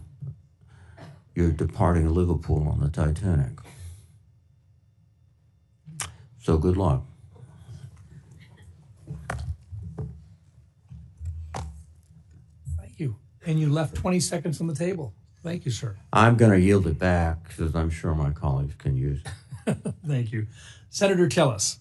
you're departing Liverpool on the Titanic. So good luck. Thank you. And you left 20 seconds on the table. Thank you, sir. I'm going to yield it back because I'm sure my colleagues can use it. Thank you. Senator Tillis.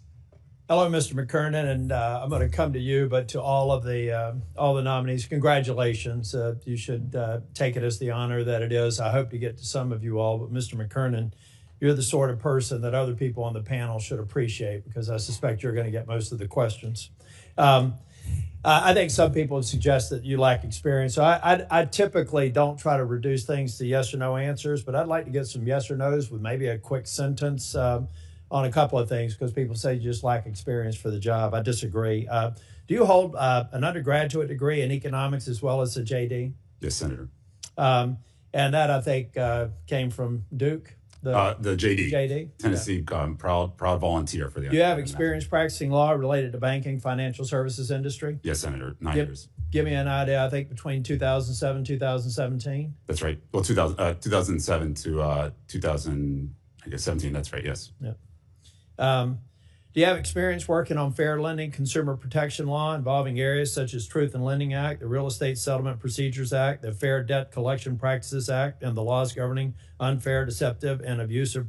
Hello, Mr. McKernan, and I'm going to come to you, but to all the nominees, congratulations. You should take it as the honor that it is. I hope to get to some of you all, but Mr. McKernan, you're the sort of person that other people on the panel should appreciate, because I suspect you're going to get most of the questions. I think some people suggest that you lack experience. So I typically don't try to reduce things to yes or no answers, but I'd like to get some yes or no's with maybe a quick sentence on a couple of things, because people say you just lack experience for the job. I disagree. Do you hold an undergraduate degree in economics as well as a JD? Yes, Senator. And that, I think, came from Duke? The JD. JD? Tennessee, Yeah. proud volunteer for the. Do you have experience practicing law related to banking, financial services industry? Yes, Senator. 9 years. Give me an idea, I think, between 2007 2017? That's right. Well, 2007 to 2017. That's right. Yes. Yeah. Do you have experience working on fair lending, consumer protection law involving areas such as Truth in Lending Act, the Real Estate Settlement Procedures Act, the Fair Debt Collection Practices Act, and the laws governing unfair, deceptive, and abusive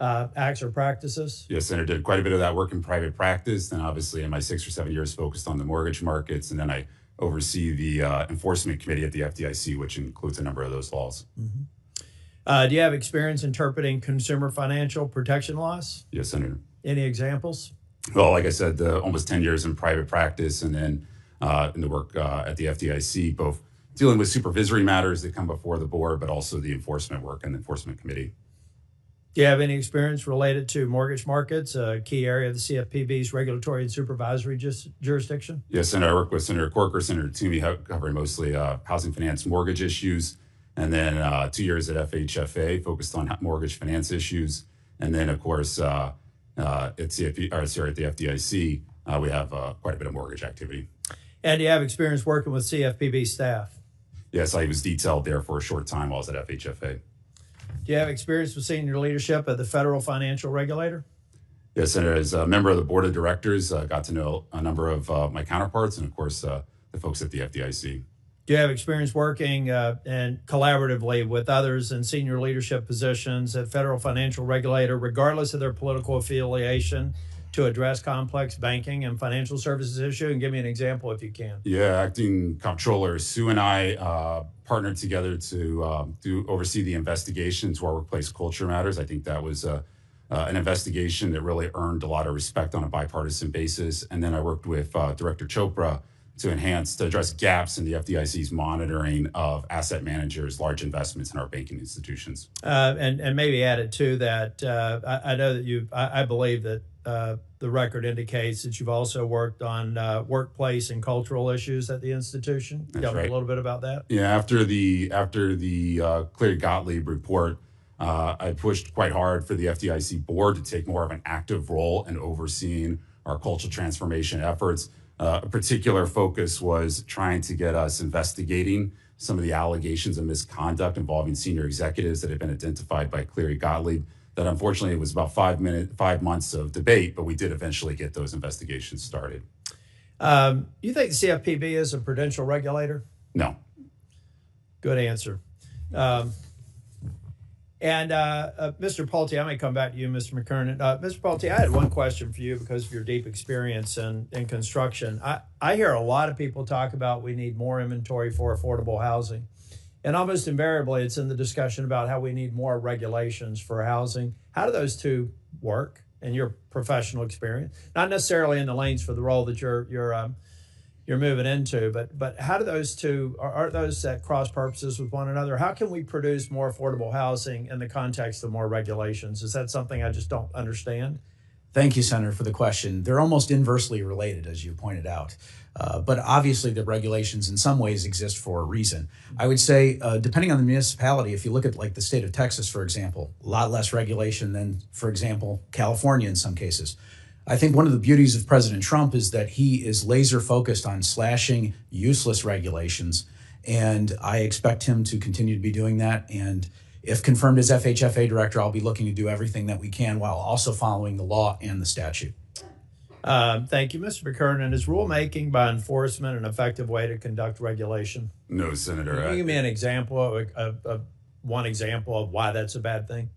acts or practices? Yes, Senator. Did quite a bit of that work in private practice. Then obviously in my 6 or 7 years focused on the mortgage markets. And then I oversee the enforcement committee at the FDIC, which includes a number of those laws. Mm-hmm. Do you have experience interpreting consumer financial protection laws? Yes, Senator. Any examples? Well, like I said, almost 10 years in private practice, and then in the work at the FDIC, both dealing with supervisory matters that come before the board, but also the enforcement work and the enforcement committee. Do you have any experience related to mortgage markets, a key area of the CFPB's regulatory and supervisory jurisdiction? Yes, Senator. I work with Senator Corker, Senator Toomey, covering mostly housing finance mortgage issues. And then 2 years at FHFA, focused on mortgage finance issues. And then, of course, at the FDIC, we have quite a bit of mortgage activity. And do you have experience working with CFPB staff? Yes, I was detailed there for a short time while I was at FHFA. Do you have experience with senior leadership at the federal financial regulator? Yes, Senator. As a member of the board of directors, got to know a number of my counterparts and, of course, the folks at the FDIC. Do you have experience working and collaboratively with others in senior leadership positions at federal financial regulator, regardless of their political affiliation, to address complex banking and financial services issue? And give me an example if you can. Yeah, acting comptroller Sue and I partnered together to oversee the investigation into our workplace culture matters. I think that was an investigation that really earned a lot of respect on a bipartisan basis. And then I worked with Director Chopra to address gaps in the FDIC's monitoring of asset managers' large investments in our banking institutions. And maybe added to that, I know that I believe that the record indicates that you've also worked on workplace and cultural issues at the institution. Tell me a little bit about that. Yeah, after the Cleary Gottlieb report, I pushed quite hard for the FDIC board to take more of an active role in overseeing our cultural transformation efforts. A particular focus was trying to get us investigating some of the allegations of misconduct involving senior executives that had been identified by Cleary Gottlieb. That unfortunately it was about 5 months of debate, but we did eventually get those investigations started. You think the CFPB is a prudential regulator? No. Good answer. And Mr. Pulte, I may come back to you, Mr. McKernan. Mr. Pulte, I had one question for you because of your deep experience in construction. I hear a lot of people talk about we need more inventory for affordable housing. And almost invariably, it's in the discussion about how we need more regulations for housing. How do those two work in your professional experience? Not necessarily in the lanes for the role that you're moving into, but how do those two, are those at cross purposes with one another? How can we produce more affordable housing in the context of more regulations? Is that something I just don't understand? Thank you, Senator, for the question. They're almost inversely related, as you pointed out. But obviously, the regulations in some ways exist for a reason. I would say, depending on the municipality, if you look at like the state of Texas, for example, a lot less regulation than, for example, California in some cases. I think one of the beauties of President Trump is that he is laser focused on slashing useless regulations. And I expect him to continue to be doing that. And if confirmed as FHFA director, I'll be looking to do everything that we can while also following the law and the statute. Thank you, Mr. McKernan. Is rulemaking by enforcement an effective way to conduct regulation? No, Senator. Can you give me an example of one example of why that's a bad thing?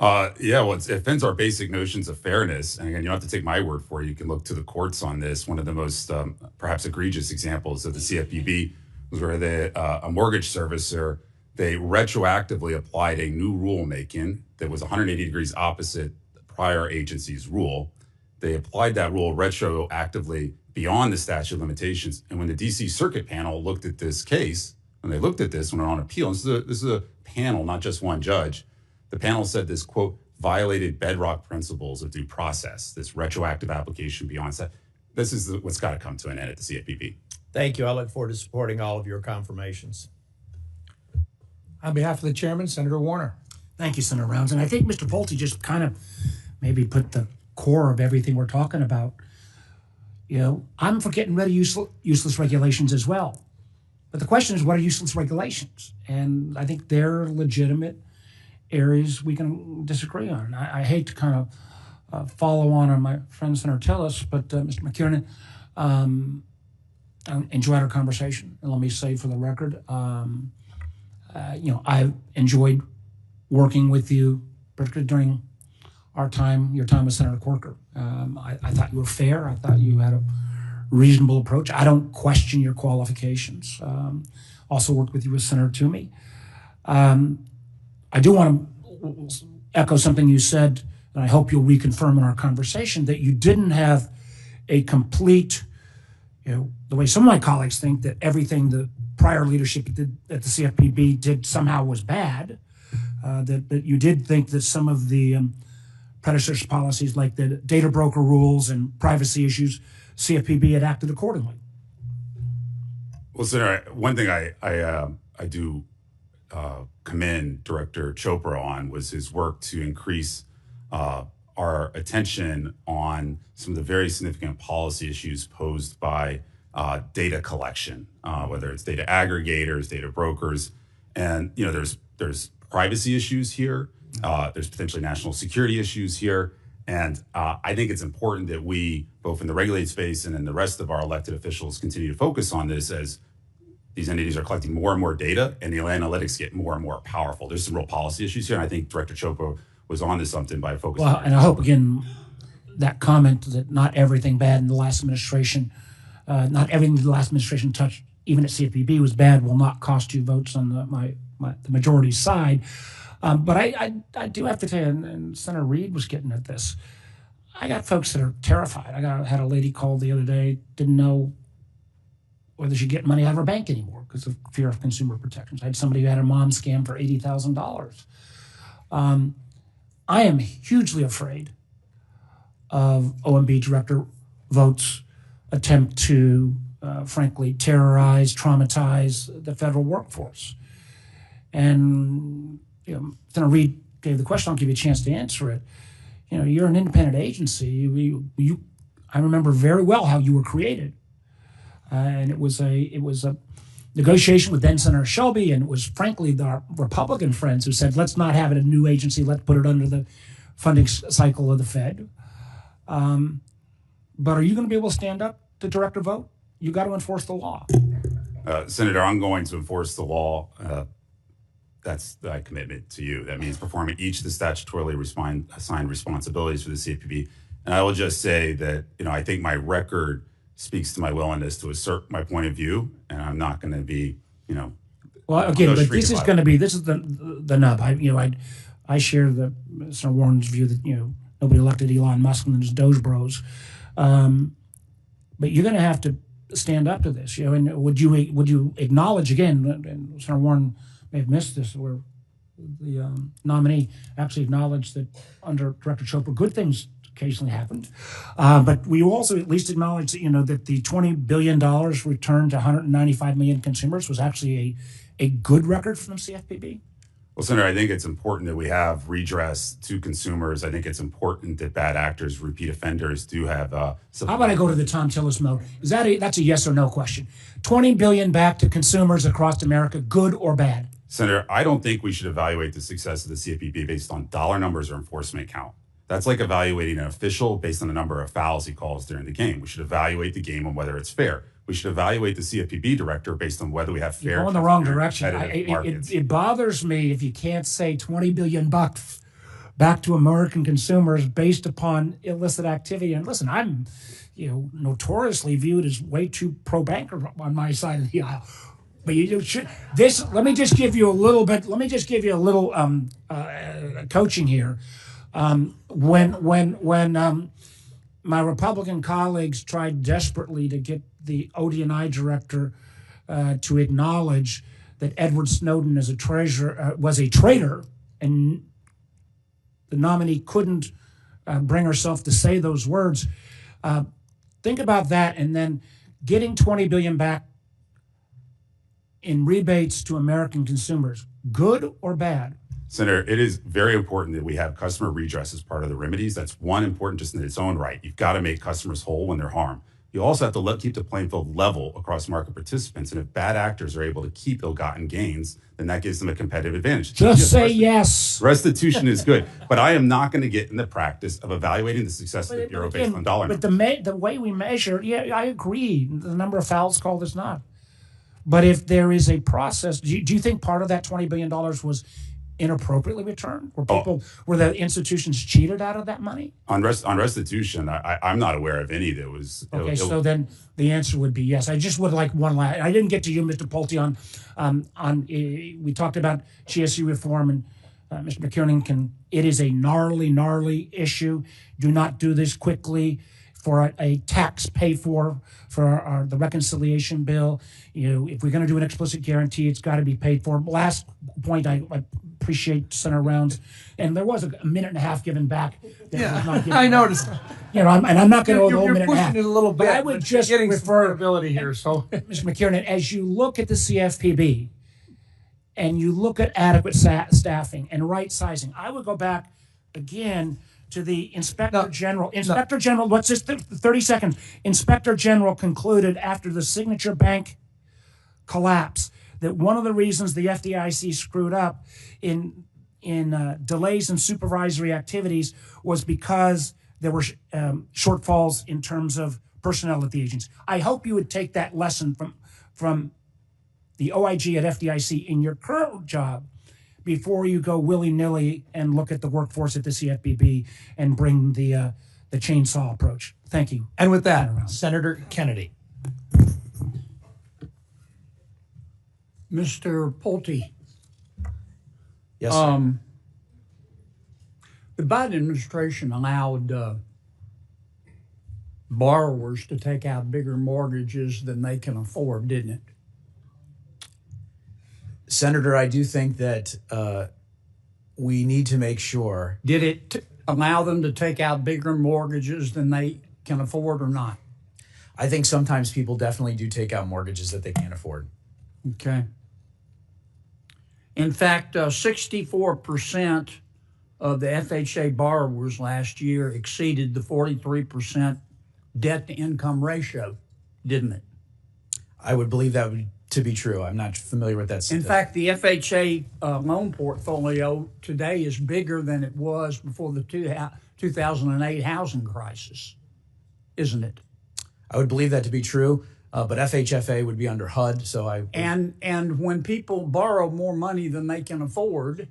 Yeah, well, it offends our basic notions of fairness. And again, you don't have to take my word for it. You can look to the courts on this. One of the most perhaps egregious examples of the CFPB was where a mortgage servicer, they retroactively applied a new rulemaking that was 180 degrees opposite the prior agency's rule. They applied that rule retroactively beyond the statute of limitations. And when the DC Circuit panel looked at this case, when they looked at this when it was on appeal, and this is a panel, not just one judge, the panel said this, quote, violated bedrock principles of due process, this retroactive application beyond that. This is what's got to come to an end at the CFPB. Thank you. I look forward to supporting all of your confirmations. On behalf of the chairman, Senator Warner. Thank you, Senator Rounds. And I think Mr. Pulte just kind of maybe put the core of everything we're talking about. You know, I'm for getting rid of useless regulations as well. But the question is, what are useless regulations? And I think they're legitimate areas we can disagree on. I hate to kind of follow on my friend Senator Tillis, but Mr. McKernan, I enjoyed our conversation. And let me say for the record, you know, I enjoyed working with you, particularly during your time with Senator Corker. I thought you were fair. I thought you had a reasonable approach. I don't question your qualifications. Also worked with you with Senator Toomey. I do want to echo something you said, and I hope you'll reconfirm in our conversation, that you didn't have a complete, you know, the way some of my colleagues think that everything the prior leadership did at the CFPB did somehow was bad, that you did think that some of the predecessor policies like the data broker rules and privacy issues, CFPB had acted accordingly. Well, Senator, one thing I do commend Director Chopra on was his work to increase our attention on some of the very significant policy issues posed by data collection, whether it's data aggregators, data brokers, and you know there's privacy issues here. There's potentially national security issues here. And I think it's important that we, both in the regulated space and in the rest of our elected officials, continue to focus on this as these entities are collecting more and more data and the analytics get more and more powerful. There's some real policy issues here. And I think Director Chopra was onto something by focusing on and I hope, again, that comment that not everything bad in the last administration, not everything the last administration touched, even at CFPB, was bad, will not cost you votes on the majority side. But I do have to tell you, and Senator Reed was getting at this, I got folks that are terrified. I had a lady call the other day, didn't know whether she'd get money out of her bank anymore because of fear of consumer protections. I had somebody who had a mom scam for $80,000. I am hugely afraid of OMB Director Vogt's attempt to, frankly, terrorize, traumatize the federal workforce. And you know, Senator Reed gave the question. I'll give you a chance to answer it. You know, you're an independent agency. I remember very well how you were created, and it was a negotiation with then Senator Shelby, and it was frankly the Republican friends who said, "Let's not have it a new agency. Let's put it under the funding cycle of the Fed." But are you going to be able to stand up to Director Vogt? You got to enforce the law. Senator, I'm going to enforce the law. That's my commitment to you. That means performing each of the statutorily assigned responsibilities for the CFPB. And I will just say that, you know, I think my record speaks to my willingness to assert my point of view, and I'm not going to be, you know. Well, again, but this is the nub. I share the Senator Warren's view that, you know, nobody elected Elon Musk and his Doge Bros. But you're going to have to stand up to this, you know. And would you acknowledge again? And Senator Warren may have missed this, where the nominee actually acknowledged that under Director Chopra, good things occasionally happened. But we also at least acknowledge that, that the $20 billion returned to 195 million consumers was actually a good record from the CFPB. Well, Senator, I think it's important that we have redress to consumers. I think it's important that bad actors, repeat offenders, do have. How about I go to the Tom Tillis mode? That's a yes or no question? $20 billion back to consumers across America, good or bad? Senator, I don't think we should evaluate the success of the CFPB based on dollar numbers or enforcement count. That's like evaluating an official based on the number of fouls he calls during the game. We should evaluate the game on whether it's fair. We should evaluate the CFPB director based on whether we have fair. You're going the wrong direction. Markets. It bothers me if you can't say $20 billion back to American consumers based upon illicit activity. And listen, I'm, notoriously viewed as way too pro-banker on my side of the aisle. But you should let me just give you a little bit. Let me just give you a little coaching here. When my Republican colleagues tried desperately to get the ODNI director to acknowledge that Edward Snowden was a traitor, and the nominee couldn't bring herself to say those words. Think about that, and then getting $20 billion back in rebates to American consumers, good or bad? Senator, it is very important that we have customer redress as part of the remedies. That's one important just in its own right. You've got to make customers whole when they're harmed. You also have to keep the playing field level across market participants. And if bad actors are able to keep ill-gotten gains, then that gives them a competitive advantage. Just say yes. Restitution is good. But I am not going to get in the practice of evaluating the success of the Bureau based on dollar numbers. But the way we measure, I agree. The number of fouls called is not. But if there is a process, do you think part of that $20 billion was inappropriately returned? Were the institutions cheated out of that money? On restitution, I'm not aware of any that was. Okay, so then the answer would be yes. I just would like one last. I didn't get to you, Mr. Pulte, on we talked about GSE reform, and Mr. McKiernan it is a gnarly issue. Do not do this quickly for a tax pay for the reconciliation bill. If we're going to do an explicit guarantee, it's got to be paid for. Last point, I appreciate Senator Rounds, and there was a minute and a half given back. I noticed. I'm not going to go the whole minute and a half. You're pushing it a little bit. But I would just refer ability here. So, Mr. McKiernan, as you look at the CFPB and you look at adequate staffing and right sizing, I would go back again to the Inspector General. Inspector General, what's this? 30 seconds. Inspector General concluded after the Signature Bank collapse that one of the reasons the FDIC screwed up in delays in supervisory activities was because there were shortfalls in terms of personnel at the agency. I hope you would take that lesson from the OIG at FDIC in your current job before you go willy-nilly and look at the workforce at the CFPB and bring the chainsaw approach. Thank you. And with that, Senator Kennedy. Mr. Pulte. Yes, sir. The Biden administration allowed borrowers to take out bigger mortgages than they can afford, didn't it? Senator, I do think that we need to make sure. Did it allow them to take out bigger mortgages than they can afford or not? I think sometimes people definitely do take out mortgages that they can't afford. Okay. In fact, 64% of the FHA borrowers last year exceeded the 43% debt-to-income ratio, didn't it? I would believe that to be true. I'm not familiar with that statistic. In fact, the FHA loan portfolio today is bigger than it was before the 2008 housing crisis, isn't it? I would believe that to be true, but FHFA would be under HUD, so I... And when people borrow more money than they can afford,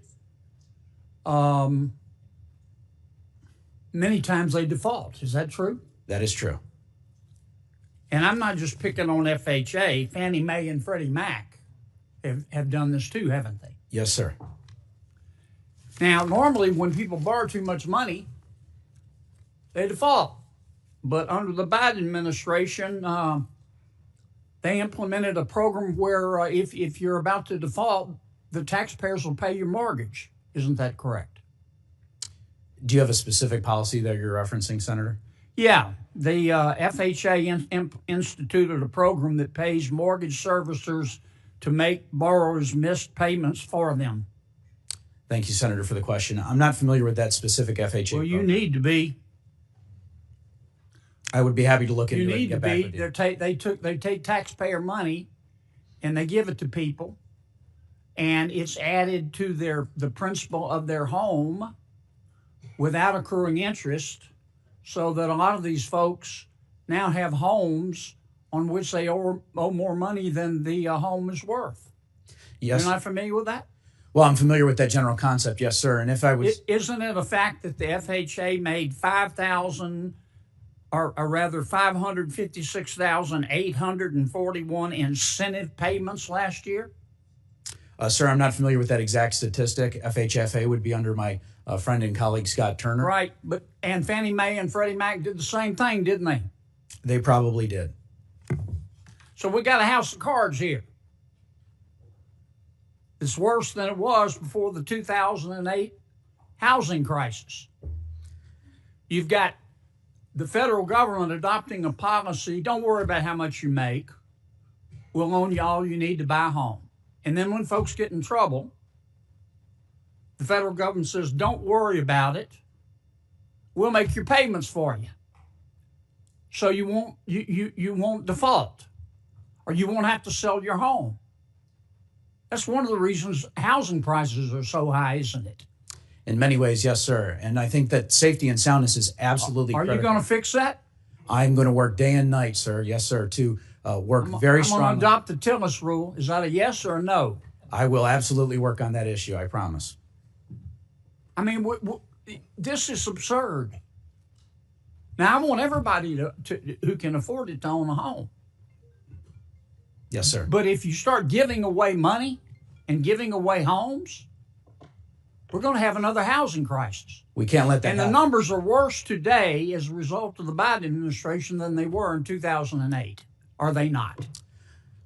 many times they default. Is that true? That is true. And I'm not just picking on FHA. Fannie Mae and Freddie Mac have done this too, haven't they? Yes, sir. Now, normally when people borrow too much money, they default. But under the Biden administration, they implemented a program where if you're about to default, the taxpayers will pay your mortgage. Isn't that correct? Do you have a specific policy that you're referencing, Senator? Yeah, the FHA instituted a program that pays mortgage servicers to make borrowers missed payments for them. Thank you, Senator, for the question. I'm not familiar with that specific FHA Well, you program. need to be. I would be happy to look into You it and need to get back be. with you. They take taxpayer money, and they give it to people, and it's added to the principal of their home without accruing interest, so that a lot of these folks now have homes on which they owe more money than the home is worth. Yes. You're not familiar with that? Well, I'm familiar with that general concept, yes, sir. And if I was... Isn't it a fact that the FHA made 556,841 incentive payments last year? Sir, I'm not familiar with that exact statistic. FHFA would be under my friend and colleague, Scott Turner. Right, and Fannie Mae and Freddie Mac did the same thing, didn't they? They probably did. So we got a house of cards here. It's worse than it was before the 2008 housing crisis. You've got the federal government adopting a policy, don't worry about how much you make. We'll loan you all you need to buy a home. And then when folks get in trouble, the federal government says, don't worry about it. We'll make your payments for you. So you won't default, or you won't have to sell your home. That's one of the reasons housing prices are so high, isn't it? In many ways, yes, sir. And I think that safety and soundness is absolutely critical. Are you going to fix that? I'm going to work day and night, sir. Yes, sir, to work very strongly. I'm going to adopt the Tillis rule. Is that a yes or a no? I will absolutely work on that issue, I promise. I mean, this is absurd. Now, I want everybody who can afford it to own a home. Yes, sir. But if you start giving away money and giving away homes, we're going to have another housing crisis. We can't let that happen. And the numbers are worse today as a result of the Biden administration than they were in 2008. Are they not?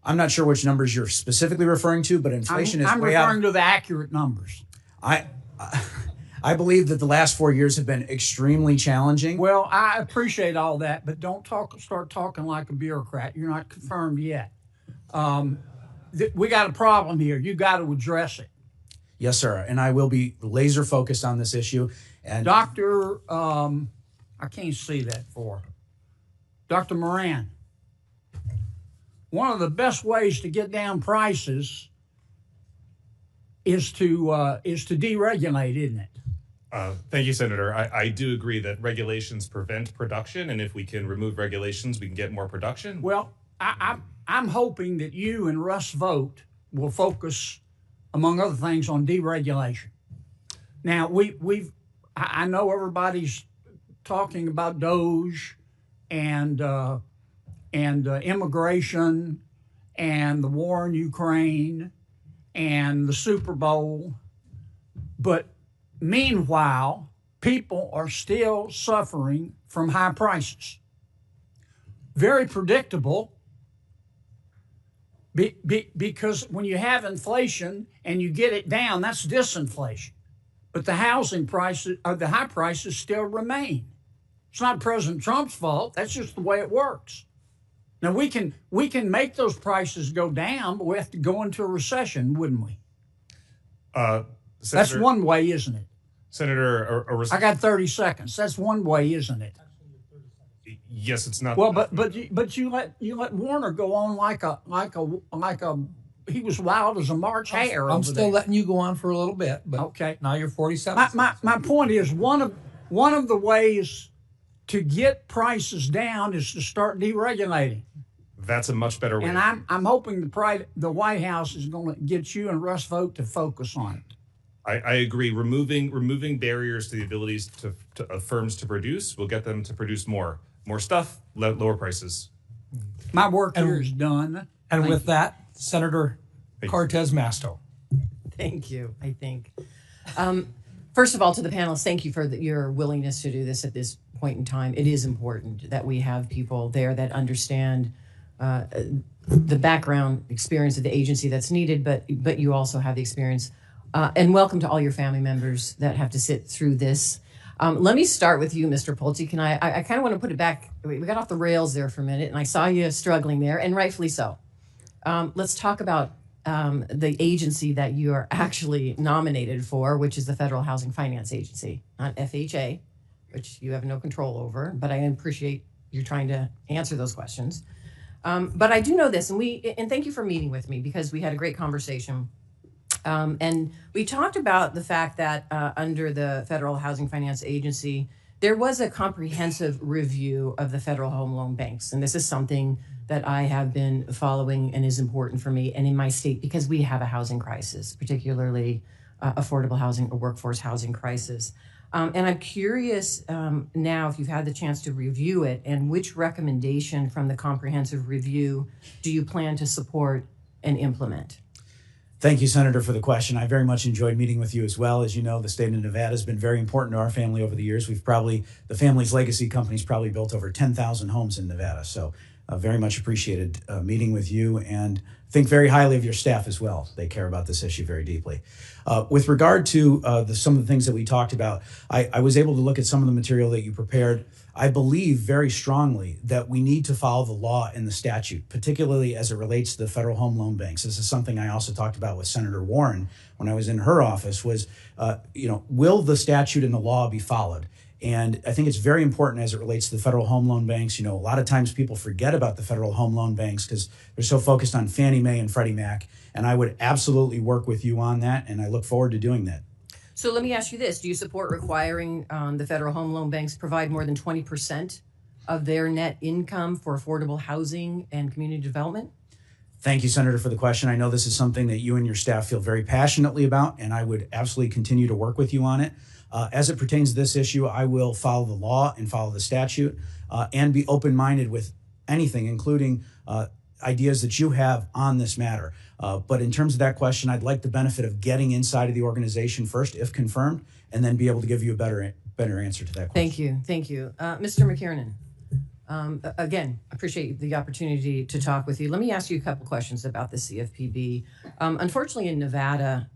I'm not sure which numbers you're specifically referring to, but inflation is way out. I'm referring to the accurate numbers. I believe that the last 4 years have been extremely challenging. Well, I appreciate all that, but don't start talking like a bureaucrat. You're not confirmed yet. We got a problem here. You got to address it. Yes, sir. And I will be laser focused on this issue. And Dr. I can't see that for Dr. Moran. One of the best ways to get down prices is to deregulate, isn't it? Thank you, Senator. I do agree that regulations prevent production, and if we can remove regulations, we can get more production. Well, I'm hoping that you and Russ Vogt will focus, among other things, on deregulation. Now, I know everybody's talking about DOGE and immigration and the war in Ukraine and the Super Bowl, but meanwhile, people are still suffering from high prices. Very predictable, because when you have inflation and you get it down, that's disinflation. But the housing prices, or the high prices, still remain. It's not President Trump's fault. That's just the way it works. Now, we can make those prices go down, but we have to go into a recession, wouldn't we? Senator, that's one way, isn't it? Senator, I got 30 seconds. That's one way, isn't it? Yes, it's not. Well, but you let Warner go on like a he was wild as a March hare. I'm still letting you go on for a little bit, but okay. Now you're 47. My point is one of the ways to get prices down is to start deregulating. That's a much better way. And I'm hoping the White House is going to get you and Russ Vogt to focus on it. I agree. Removing barriers to the abilities of firms to produce will get them to produce more stuff, lower prices. My work here is done. And with that, Senator Cortez Masto. Thank you, I think. First of all, to the panelists, thank you for your willingness to do this at this point in time. It is important that we have people there that understand the background experience of the agency that's needed, but you also have the experience. And welcome to all your family members that have to sit through this. Let me start with you, Mr. Pulte. Can I kind of want to put it back. We got off the rails there for a minute, and I saw you struggling there, and rightfully so. Let's talk about the agency that you are actually nominated for, which is the Federal Housing Finance Agency, not FHA, which you have no control over, but I appreciate you trying to answer those questions. But I do know this, and thank you for meeting with me, because we had a great conversation. And we talked about the fact that under the Federal Housing Finance Agency, there was a comprehensive review of the federal home loan banks. And this is something that I have been following and is important for me and in my state, because we have a housing crisis, particularly affordable housing or workforce housing crisis. And I'm curious now if you've had the chance to review it, and which recommendation from the comprehensive review do you plan to support and implement? Thank you, Senator, for the question. I very much enjoyed meeting with you as well. As you know, the state of Nevada has been very important to our family over the years. The family's legacy company's probably built over 10,000 homes in Nevada. So very much appreciated meeting with you, and think very highly of your staff as well. They care about this issue very deeply. With regard to some of the things that we talked about, I was able to look at some of the material that you prepared. I believe very strongly that we need to follow the law and the statute, particularly as it relates to the federal home loan banks. This is something I also talked about with Senator Warren when I was in her office, was, will the statute and the law be followed? And I think it's very important as it relates to the federal home loan banks. A lot of times people forget about the federal home loan banks because they're so focused on Fannie Mae and Freddie Mac. And I would absolutely work with you on that, and I look forward to doing that. So let me ask you this. Do you support requiring the federal home loan banks provide more than 20% of their net income for affordable housing and community development? Thank you, Senator, for the question. I know this is something that you and your staff feel very passionately about, and I would absolutely continue to work with you on it. As it pertains to this issue, I will follow the law and follow the statute, and be open-minded with anything, including ideas that you have on this matter. But in terms of that question, I'd like the benefit of getting inside of the organization first, if confirmed, and then be able to give you a better answer to that question. Thank you. Mr. McKiernan, again, appreciate the opportunity to talk with you. Let me ask you a couple questions about the CFPB. Unfortunately, in Nevada,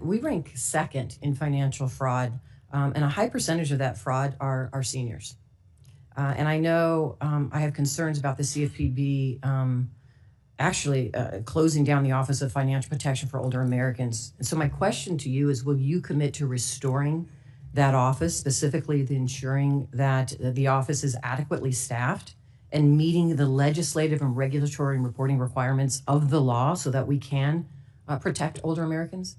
we rank second in financial fraud, and a high percentage of that fraud are seniors. And I know I have concerns about the CFPB actually closing down the Office of Financial Protection for Older Americans. And so my question to you is, will you commit to restoring that office, specifically ensuring that the office is adequately staffed and meeting the legislative and regulatory and reporting requirements of the law so that we can protect older Americans?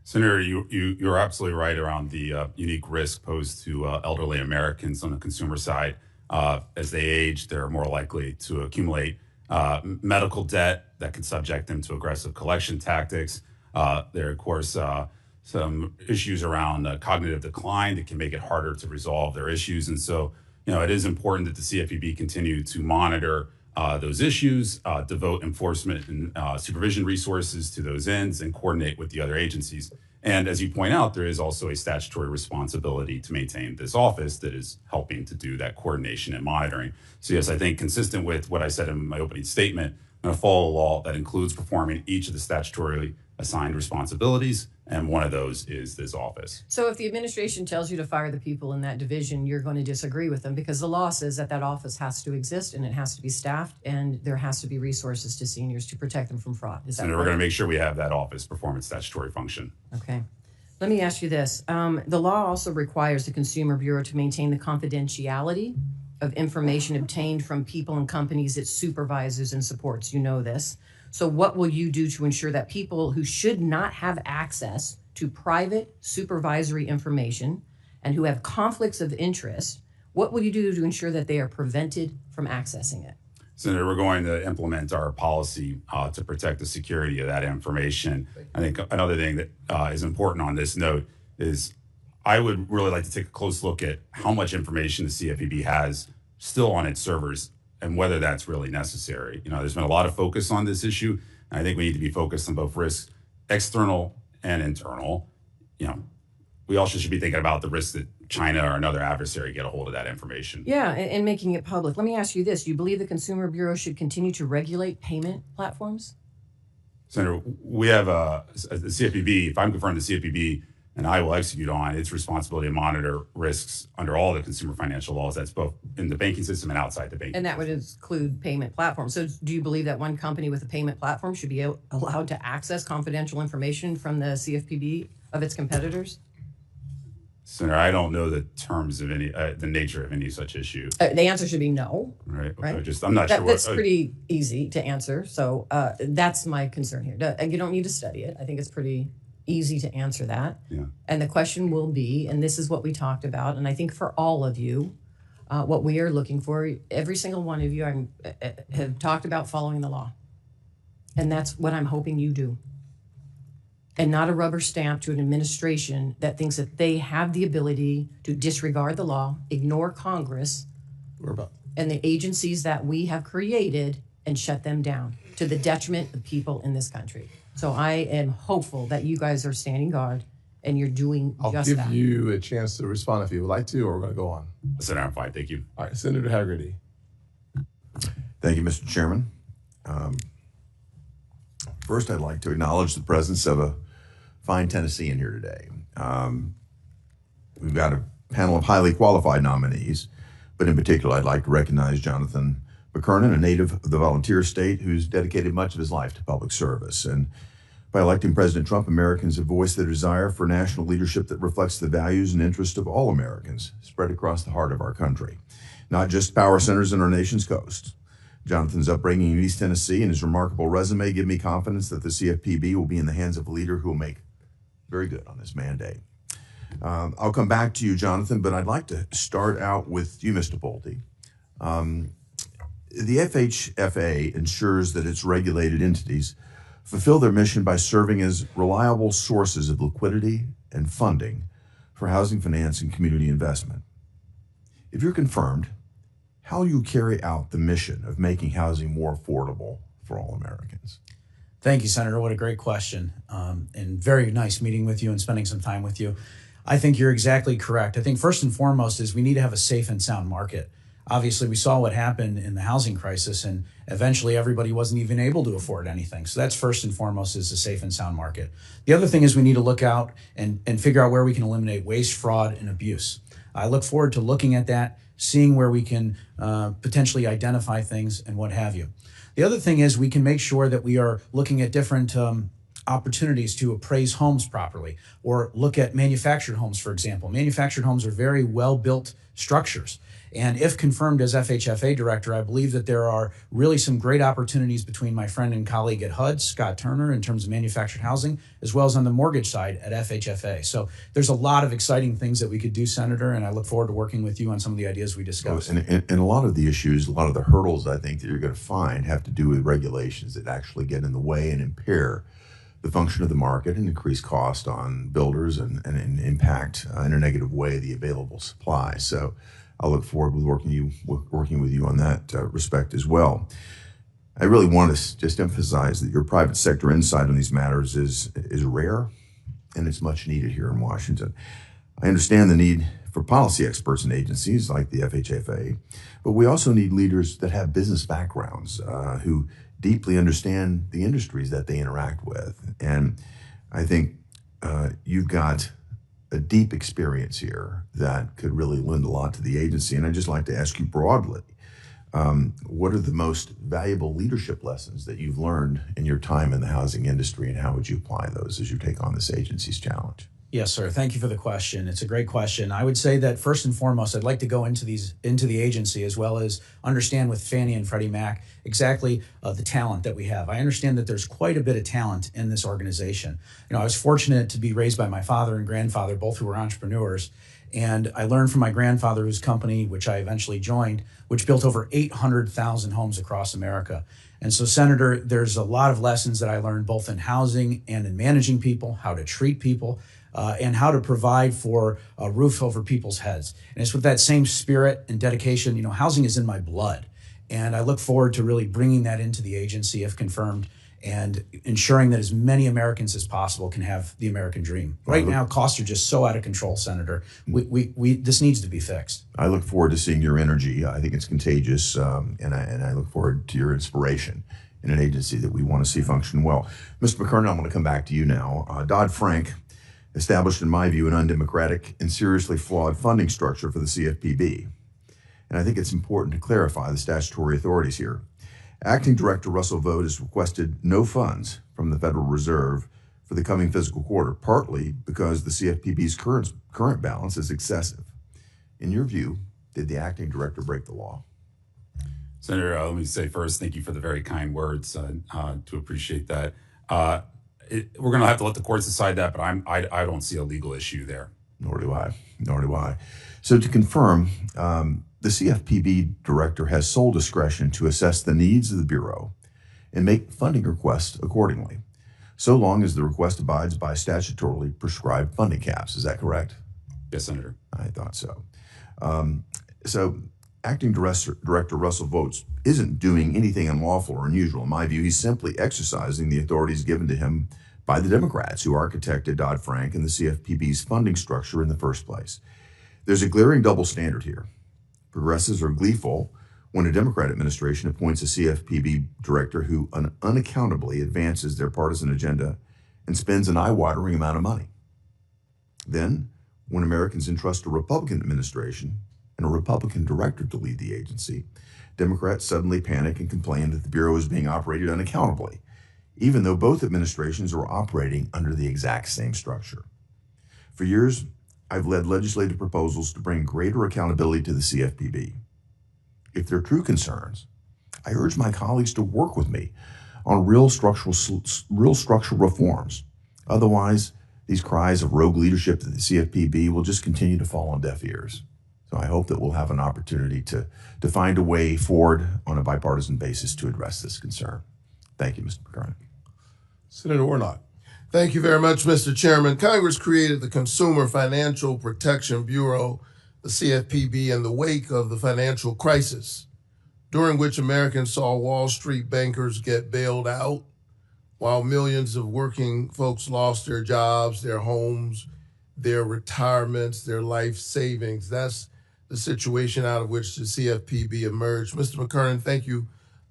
Senator, you're absolutely right around the unique risk posed to elderly Americans on the consumer side. As they age, they're more likely to accumulate medical debt that can subject them to aggressive collection tactics. There are, of course, some issues around cognitive decline that can make it harder to resolve their issues. And so, it is important that the CFPB continue to monitor those issues, devote enforcement and supervision resources to those ends, and coordinate with the other agencies. And as you point out, there is also a statutory responsibility to maintain this office that is helping to do that coordination and monitoring. So yes, I think consistent with what I said in my opening statement, I'm going to follow a law that includes performing each of the statutorily assigned responsibilities, and one of those is this office. So if the administration tells you to fire the people in that division, you're going to disagree with them, because the law says that office has to exist and it has to be staffed and there has to be resources to seniors to protect them from fraud. Is that Senator, we're going to make sure we have that office perform its statutory function. Okay. Let me ask you this. The law also requires the Consumer Bureau to maintain the confidentiality of information obtained from people and companies it supervises and supports. You know this. So what will you do to ensure that people who should not have access to private supervisory information and who have conflicts of interest, what will you do to ensure that they are prevented from accessing it? Senator, we're going to implement our policy to protect the security of that information. I think another thing that is important on this note is I would really like to take a close look at how much information the CFPB has still on its servers and whether that's really necessary. There's been a lot of focus on this issue, and I think we need to be focused on both risks, external and internal. We also should be thinking about the risk that China or another adversary get a hold of that information. Yeah, and making it public. Let me ask you this. Do you believe the Consumer Bureau should continue to regulate payment platforms? Senator, we have the CFPB, if I'm confirmed, the CFPB and I will execute on its responsibility to monitor risks under all the consumer financial laws. That's both in the banking system and outside the banking. And that would include payment platforms. So do you believe that one company with a payment platform should be allowed to access confidential information from the CFPB of its competitors? Senator, I don't know the terms of any, the nature of any such issue. The answer should be no. Right. Right. I'm not sure. That's pretty easy to answer. So that's my concern here. You don't need to study it. I think it's pretty easy to answer that. Yeah. And the question will be, and this is what we talked about, and I think for all of you, what we are looking for, every single one of you have talked about following the law. And that's what I'm hoping you do. And not a rubber stamp to an administration that thinks that they have the ability to disregard the law, ignore Congress and the agencies that we have created and shut them down to the detriment of people in this country. So I am hopeful that you guys are standing guard and you're doing just that. I'll give you a chance to respond if you would like to, or we're going to go on. Senator, I'm fine. Thank you. All right, Senator Haggerty. Thank you, Mr. Chairman. First, I'd like to acknowledge the presence of a fine Tennessean here today. We've got a panel of highly qualified nominees, but in particular, I'd like to recognize Jonathan McKernan, a native of the volunteer state who's dedicated much of his life to public service. And by electing President Trump, Americans have voiced their desire for national leadership that reflects the values and interests of all Americans spread across the heart of our country, not just power centers in our nation's coast. Jonathan's upbringing in East Tennessee and his remarkable resume give me confidence that the CFPB will be in the hands of a leader who will make very good on this mandate. I'll come back to you, Jonathan, but I'd like to start out with you, Mr. Pulte. The FHFA ensures that its regulated entities fulfill their mission by serving as reliable sources of liquidity and funding for housing finance and community investment. If you're confirmed, how will you carry out the mission of making housing more affordable for all Americans? Thank you, Senator. What a great question. And very nice meeting with you and spending some time with you. I think you're exactly correct. I think first and foremost is we need to have a safe and sound market. Obviously, we saw what happened in the housing crisis, and eventually everybody wasn't even able to afford anything. So that's first and foremost is a safe and sound market. The other thing is we need to look out and figure out where we can eliminate waste, fraud, and abuse. I look forward to looking at that, seeing where we can potentially identify things and what have you. The other thing is we can make sure that we are looking at different opportunities to appraise homes properly, or look at manufactured homes, for example. Manufactured homes are very well-built structures. And if confirmed as FHFA director, I believe that there are really some great opportunities between my friend and colleague at HUD, Scott Turner, in terms of manufactured housing, as well as on the mortgage side at FHFA. So there's a lot of exciting things that we could do, Senator, and I look forward to working with you on some of the ideas we discussed. And a lot of the issues, a lot of the hurdles I think that you're going to find have to do with regulations that actually get in the way and impair the function of the market and increase cost on builders and impact in a negative way the available supply. So I look forward with working with you on that respect as well. I really want to just emphasize that your private sector insight on these matters is rare, and it's much needed here in Washington. I understand the need for policy experts in agencies like the FHFA, but we also need leaders that have business backgrounds who deeply understand the industries that they interact with. And I think you've got a deep experience here that could really lend a lot to the agency. And I'd just like to ask you broadly, what are the most valuable leadership lessons that you've learned in your time in the housing industry, and how would you apply those as you take on this agency's challenge? Yes, sir. Thank you for the question. It's a great question. I would say that first and foremost, I'd like to go into the agency as well as understand with Fannie and Freddie Mac exactly the talent that we have. I understand that there's quite a bit of talent in this organization. You know, I was fortunate to be raised by my father and grandfather, both who were entrepreneurs. And I learned from my grandfather, whose company, which I eventually joined, which built over 800,000 homes across America. And so, Senator, there's a lot of lessons that I learned both in housing and in managing people, how to treat people, and how to provide for a roof over people's heads. And it's with that same spirit and dedication. You know, housing is in my blood. And I look forward to really bringing that into the agency if confirmed, and ensuring that as many Americans as possible can have the American dream. Right now, costs are just so out of control, Senator. This needs to be fixed. I look forward to seeing your energy. I think it's contagious, and I look forward to your inspiration in an agency that we want to see function well. Mr. McKernan, I'm going to come back to you now. Dodd-Frank established, in my view, an undemocratic and seriously flawed funding structure for the CFPB. And I think it's important to clarify the statutory authorities here. Acting Director Russell Vought has requested no funds from the Federal Reserve for the coming fiscal quarter, partly because the CFPB's current balance is excessive. In your view, did the Acting Director break the law? Senator, let me say first, thank you for the very kind words. To appreciate that. We're going to have to let the courts decide that, but I don't see a legal issue there. Nor do I. So to confirm, the CFPB director has sole discretion to assess the needs of the Bureau and make funding requests accordingly, so long as the request abides by statutorily prescribed funding caps. Is that correct? Yes, Senator. I thought so. So Acting Director Russell Vought isn't doing anything unlawful or unusual. In my view, he's simply exercising the authorities given to him by the Democrats who architected Dodd-Frank and the CFPB's funding structure in the first place. There's a glaring double standard here. Progressives are gleeful when a Democrat administration appoints a CFPB director who unaccountably advances their partisan agenda and spends an eye-watering amount of money. Then, when Americans entrust a Republican administration and a Republican director to lead the agency, Democrats suddenly panic and complain that the Bureau is being operated unaccountably, even though both administrations are operating under the exact same structure. For years, I've led legislative proposals to bring greater accountability to the CFPB. If they're true concerns, I urge my colleagues to work with me on real structural reforms. Otherwise, these cries of rogue leadership to the CFPB will just continue to fall on deaf ears. So I hope that we'll have an opportunity to find a way forward on a bipartisan basis to address this concern. Thank you, Mr. McKernan. Senator Warnock. Thank you very much, Mr. Chairman. Congress created the Consumer Financial Protection Bureau, the CFPB, in the wake of the financial crisis, during which Americans saw Wall Street bankers get bailed out, while millions of working folks lost their jobs, their homes, their retirements, their life savings. That's the situation out of which the CFPB emerged. Mr. McKernan, thank you.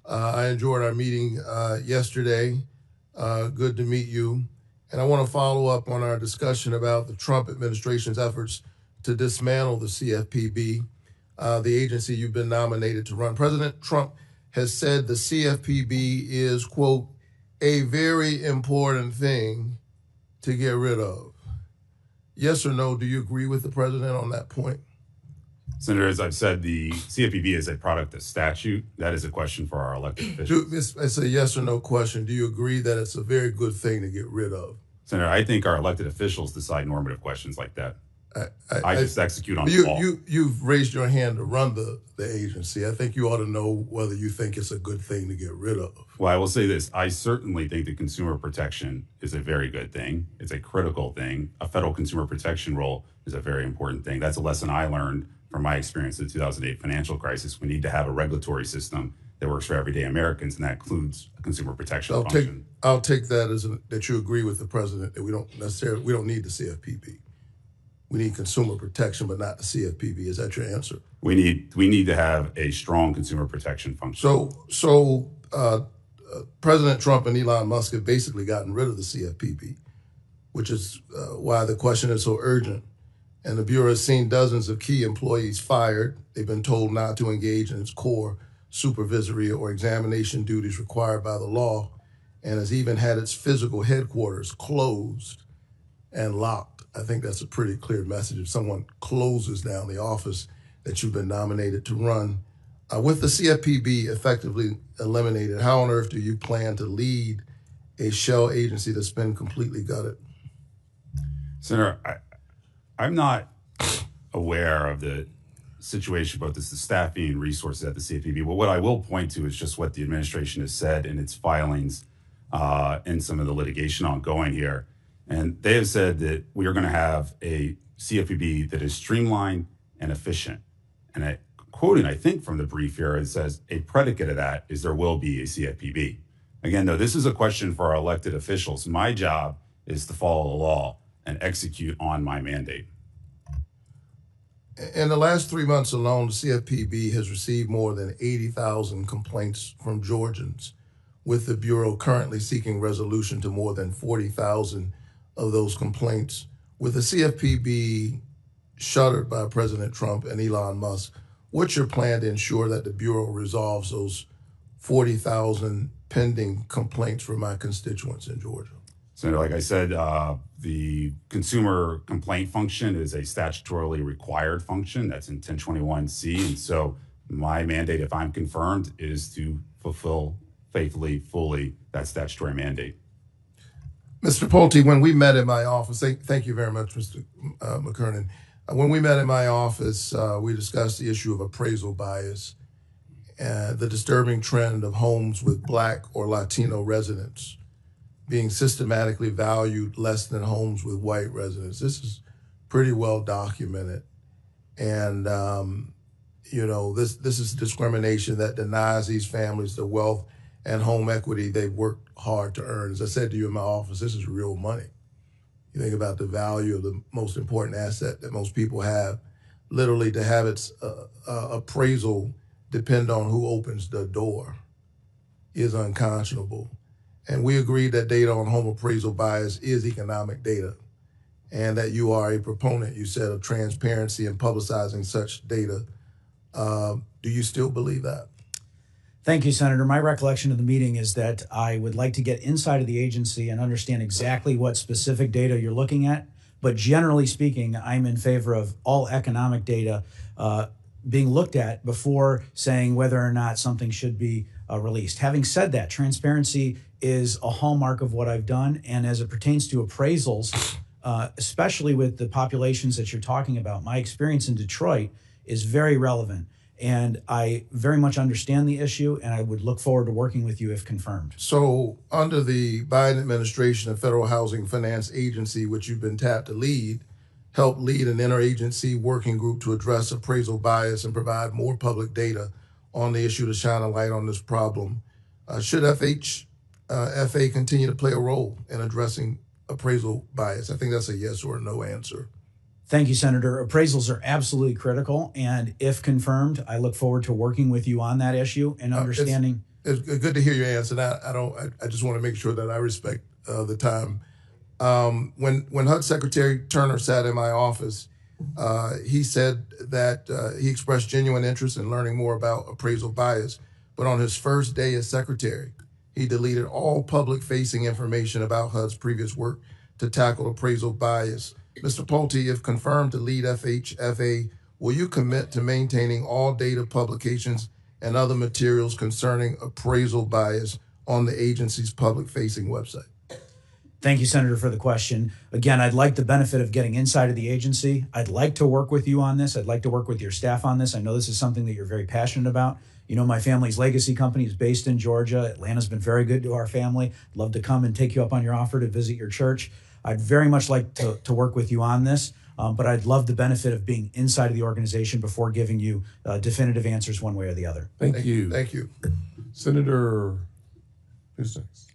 I enjoyed our meeting yesterday. Good to meet you. And I want to follow up on our discussion about the Trump administration's efforts to dismantle the CFPB, the agency you've been nominated to run. President Trump has said the CFPB is, quote, a very important thing to get rid of. Yes or no, do you agree with the president on that point? Senator, as I've said, the CFPB is a product of statute. That is a question for our elected officials. It's a yes or no question. Do you agree that it's a very good thing to get rid of? Senator, I think our elected officials decide normative questions like that. I just execute on the law. You've raised your hand to run the agency. I think you ought to know whether you think it's a good thing to get rid of. Well, I will say this. I certainly think that consumer protection is a very good thing. It's a critical thing. A federal consumer protection role is a very important thing. That's a lesson I learned from my experience in the 2008 financial crisis. We need to have a regulatory system that works for everyday Americans, and that includes a consumer protection function. I'll take that that you agree with the president that we don't need the CFPB. We need consumer protection, but not the CFPB. Is that your answer? We need to have a strong consumer protection function. So President Trump and Elon Musk have basically gotten rid of the CFPB, which is why the question is so urgent. And the Bureau has seen dozens of key employees fired. They've been told not to engage in its core supervisory or examination duties required by the law, and has even had its physical headquarters closed and locked. I think that's a pretty clear message. If someone closes down the office that you've been nominated to run, with the CFPB effectively eliminated, how on earth do you plan to lead a shell agency that's been completely gutted? Senator, I'm not aware of the situation about the staffing and resources at the CFPB. But what I will point to is just what the administration has said in its filings and some of the litigation ongoing here. And they have said that we are going to have a CFPB that is streamlined and efficient. And quoting, I think, from the brief here, it says a predicate of that is there will be a CFPB. Again, though, this is a question for our elected officials. My job is to follow the law and execute on my mandate. In the last 3 months alone, the CFPB has received more than 80,000 complaints from Georgians, with the Bureau currently seeking resolution to more than 40,000 of those complaints. With the CFPB shuttered by President Trump and Elon Musk, what's your plan to ensure that the Bureau resolves those 40,000 pending complaints from my constituents in Georgia? So like I said, the consumer complaint function is a statutorily required function. That's in 1021C. And so my mandate, if I'm confirmed, is to fulfill faithfully, fully that statutory mandate. Mr. Pulte, when we met in my office, thank you very much, Mr. McKernan. When we met in my office, we discussed the issue of appraisal bias and the disturbing trend of homes with Black or Latino residents being systematically valued less than homes with white residents. This is pretty well documented. And, this is discrimination that denies these families the wealth and home equity they've worked hard to earn. As I said to you in my office, this is real money. You think about the value of the most important asset that most people have, literally to have its appraisal depend on who opens the door is unconscionable. And we agreed that data on home appraisal bias is economic data, and that you are a proponent, you said, of transparency and publicizing such data. Do you still believe that? Thank you, Senator. My recollection of the meeting is that I would like to get inside of the agency and understand exactly what specific data you're looking at. But generally speaking, I'm in favor of all economic data being looked at before saying whether or not something should be released. Having said that, transparency is a hallmark of what I've done. And as it pertains to appraisals, especially with the populations that you're talking about, my experience in Detroit is very relevant. And I very much understand the issue, and I would look forward to working with you if confirmed. So under the Biden administration, the Federal Housing Finance Agency, which you've been tapped to lead, helped lead an interagency working group to address appraisal bias and provide more public data on the issue to shine a light on this problem. Should FHFA continue to play a role in addressing appraisal bias? I think that's a yes or a no answer. Thank you, Senator. Appraisals are absolutely critical, and if confirmed, I look forward to working with you on that issue and understanding. It's good to hear your answer. I just want to make sure that I respect the time. When HUD Secretary Turner sat in my office, he said that he expressed genuine interest in learning more about appraisal bias, but on his first day as secretary, he deleted all public-facing information about HUD's previous work to tackle appraisal bias. Mr. Pulte, if confirmed to lead FHFA, will you commit to maintaining all data, publications, and other materials concerning appraisal bias on the agency's public-facing website? Thank you, Senator, for the question. Again, I'd like the benefit of getting inside of the agency. I'd like to work with you on this. I'd like to work with your staff on this. I know this is something that you're very passionate about. You know, my family's legacy company is based in Georgia. Atlanta's been very good to our family. Love to come and take you up on your offer to visit your church. I'd very much like to work with you on this, but I'd love the benefit of being inside of the organization before giving you definitive answers one way or the other. Thank you. Thank you. Senator, who's next?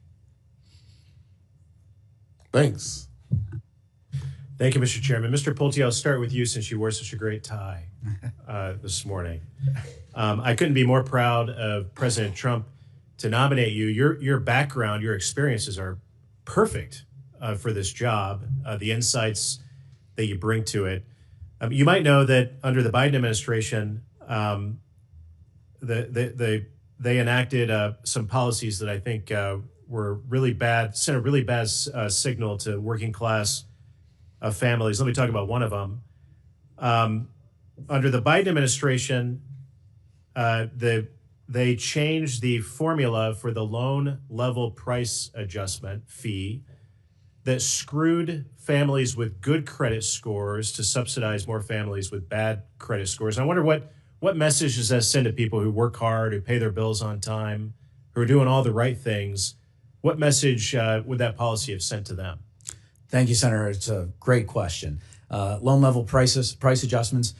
Thanks. Thank you, Mr. Chairman. Mr. Pulte, I'll start with you since you wore such a great tie this morning. I couldn't be more proud of President Trump to nominate you. Your background, your experiences are perfect for this job, the insights that you bring to it. You might know that under the Biden administration, they enacted some policies that I think were really bad, sent a really bad signal to working class families. Let me talk about one of them. Under the Biden administration, they changed the formula for the loan level price adjustment fee that screwed families with good credit scores to subsidize more families with bad credit scores. And I wonder what message does that send to people who work hard, who pay their bills on time, who are doing all the right things? What message would that policy have sent to them? Thank you, Senator. It's a great question. Loan level price adjustments,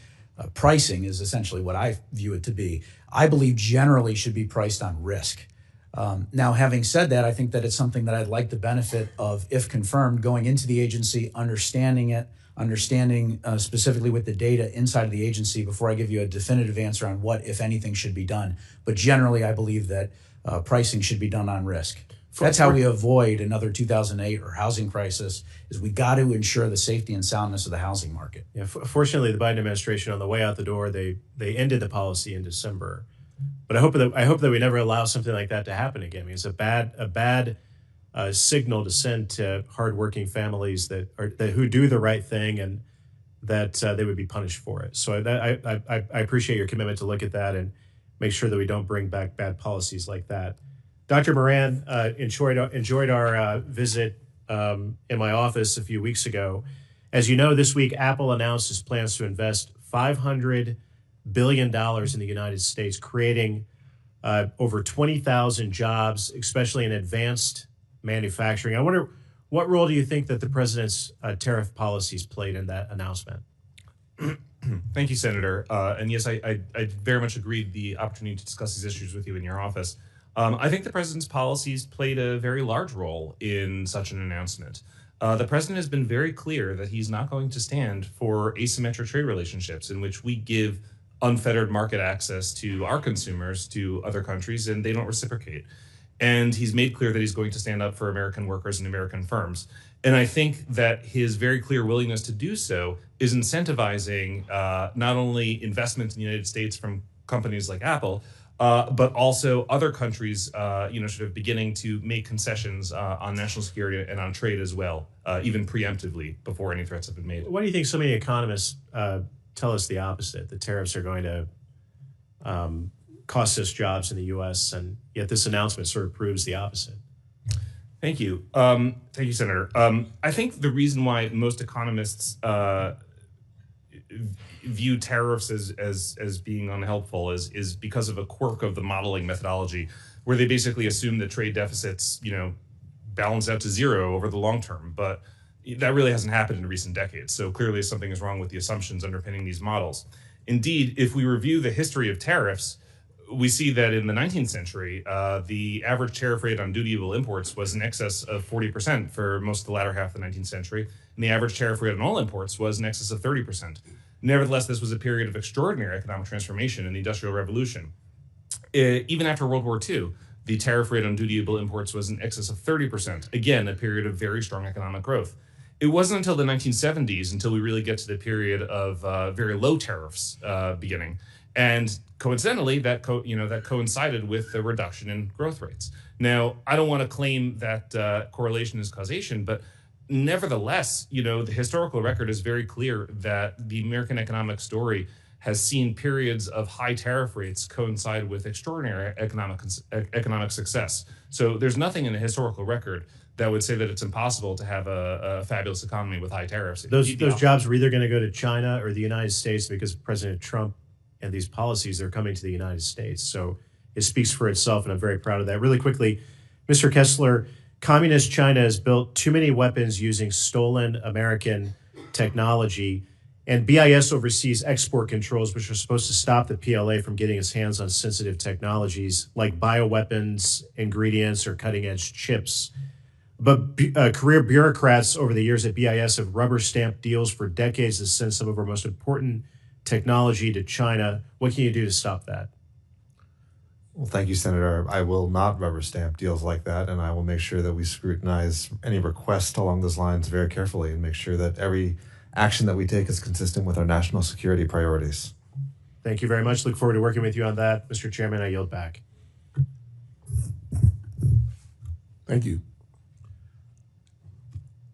pricing is essentially what I view it to be. I believe generally should be priced on risk. Now, having said that, I think that it's something that I'd like the benefit of, if confirmed, going into the agency, understanding specifically with the data inside of the agency before I give you a definitive answer on what, if anything, should be done. But generally, I believe that pricing should be done on risk. That's how we avoid another 2008 or housing crisis, is we got to ensure the safety and soundness of the housing market. Yeah, fortunately, the Biden administration, on the way out the door, they ended the policy in December. But I hope that we never allow something like that to happen again. I mean, it's a bad signal to send to hardworking families who do the right thing, and that they would be punished for it. So I appreciate your commitment to look at that and make sure that we don't bring back bad policies like that. Dr. Moran, enjoyed our visit in my office a few weeks ago. As you know, this week Apple announced its plans to invest $500 billion in the United States, creating over 20,000 jobs, especially in advanced manufacturing. I wonder, what role do you think that the president's tariff policies played in that announcement? Thank you, Senator. And yes, I very much agreed the opportunity to discuss these issues with you in your office. I think the president's policies played a very large role in such an announcement. The president has been very clear that he's not going to stand for asymmetric trade relationships in which we give unfettered market access to our consumers to other countries and they don't reciprocate. And he's made clear that he's going to stand up for American workers and American firms. And I think that his very clear willingness to do so is incentivizing not only investment in the United States from companies like Apple, but also other countries, sort of beginning to make concessions on national security and on trade as well, even preemptively before any threats have been made. Why do you think so many economists tell us the opposite? The tariffs are going to cost us jobs in the U.S., and yet this announcement sort of proves the opposite. Thank you. Thank you, Senator. I think the reason why most economists view tariffs as being unhelpful is because of a quirk of the modeling methodology, where they basically assume that trade deficits, balance out to zero over the long term. But that really hasn't happened in recent decades. So clearly something is wrong with the assumptions underpinning these models. Indeed, if we review the history of tariffs, we see that in the 19th century, the average tariff rate on dutiable imports was in excess of 40% for most of the latter half of the 19th century, and the average tariff rate on all imports was in excess of 30%. Nevertheless, this was a period of extraordinary economic transformation in the Industrial Revolution. Even after World War II, the tariff rate on dutiable imports was in excess of 30%, again, a period of very strong economic growth. It wasn't until the 1970s until we really get to the period of very low tariffs beginning. And coincidentally, that coincided with the reduction in growth rates. Now, I don't want to claim that correlation is causation, but nevertheless, the historical record is very clear that the American economic story has seen periods of high tariff rates coincide with extraordinary economic success. So there's nothing in the historical record that would say that it's impossible to have a fabulous economy with high tariffs. Those jobs were either going to go to China or the United States because President Trump and these policies are coming to the United States. So it speaks for itself, and I'm very proud of that. Really quickly, Mr. Kessler, Communist China has built too many weapons using stolen American technology, and BIS oversees export controls, which are supposed to stop the PLA from getting its hands on sensitive technologies like bioweapons, ingredients, or cutting-edge chips. But career bureaucrats over the years at BIS have rubber-stamped deals for decades to send some of our most important technology to China. What can you do to stop that? Well, thank you, Senator. I will not rubber stamp deals like that, and I will make sure that we scrutinize any request along those lines very carefully and make sure that every action that we take is consistent with our national security priorities. Thank you very much. Look forward to working with you on that. Mr. Chairman, I yield back. Thank you.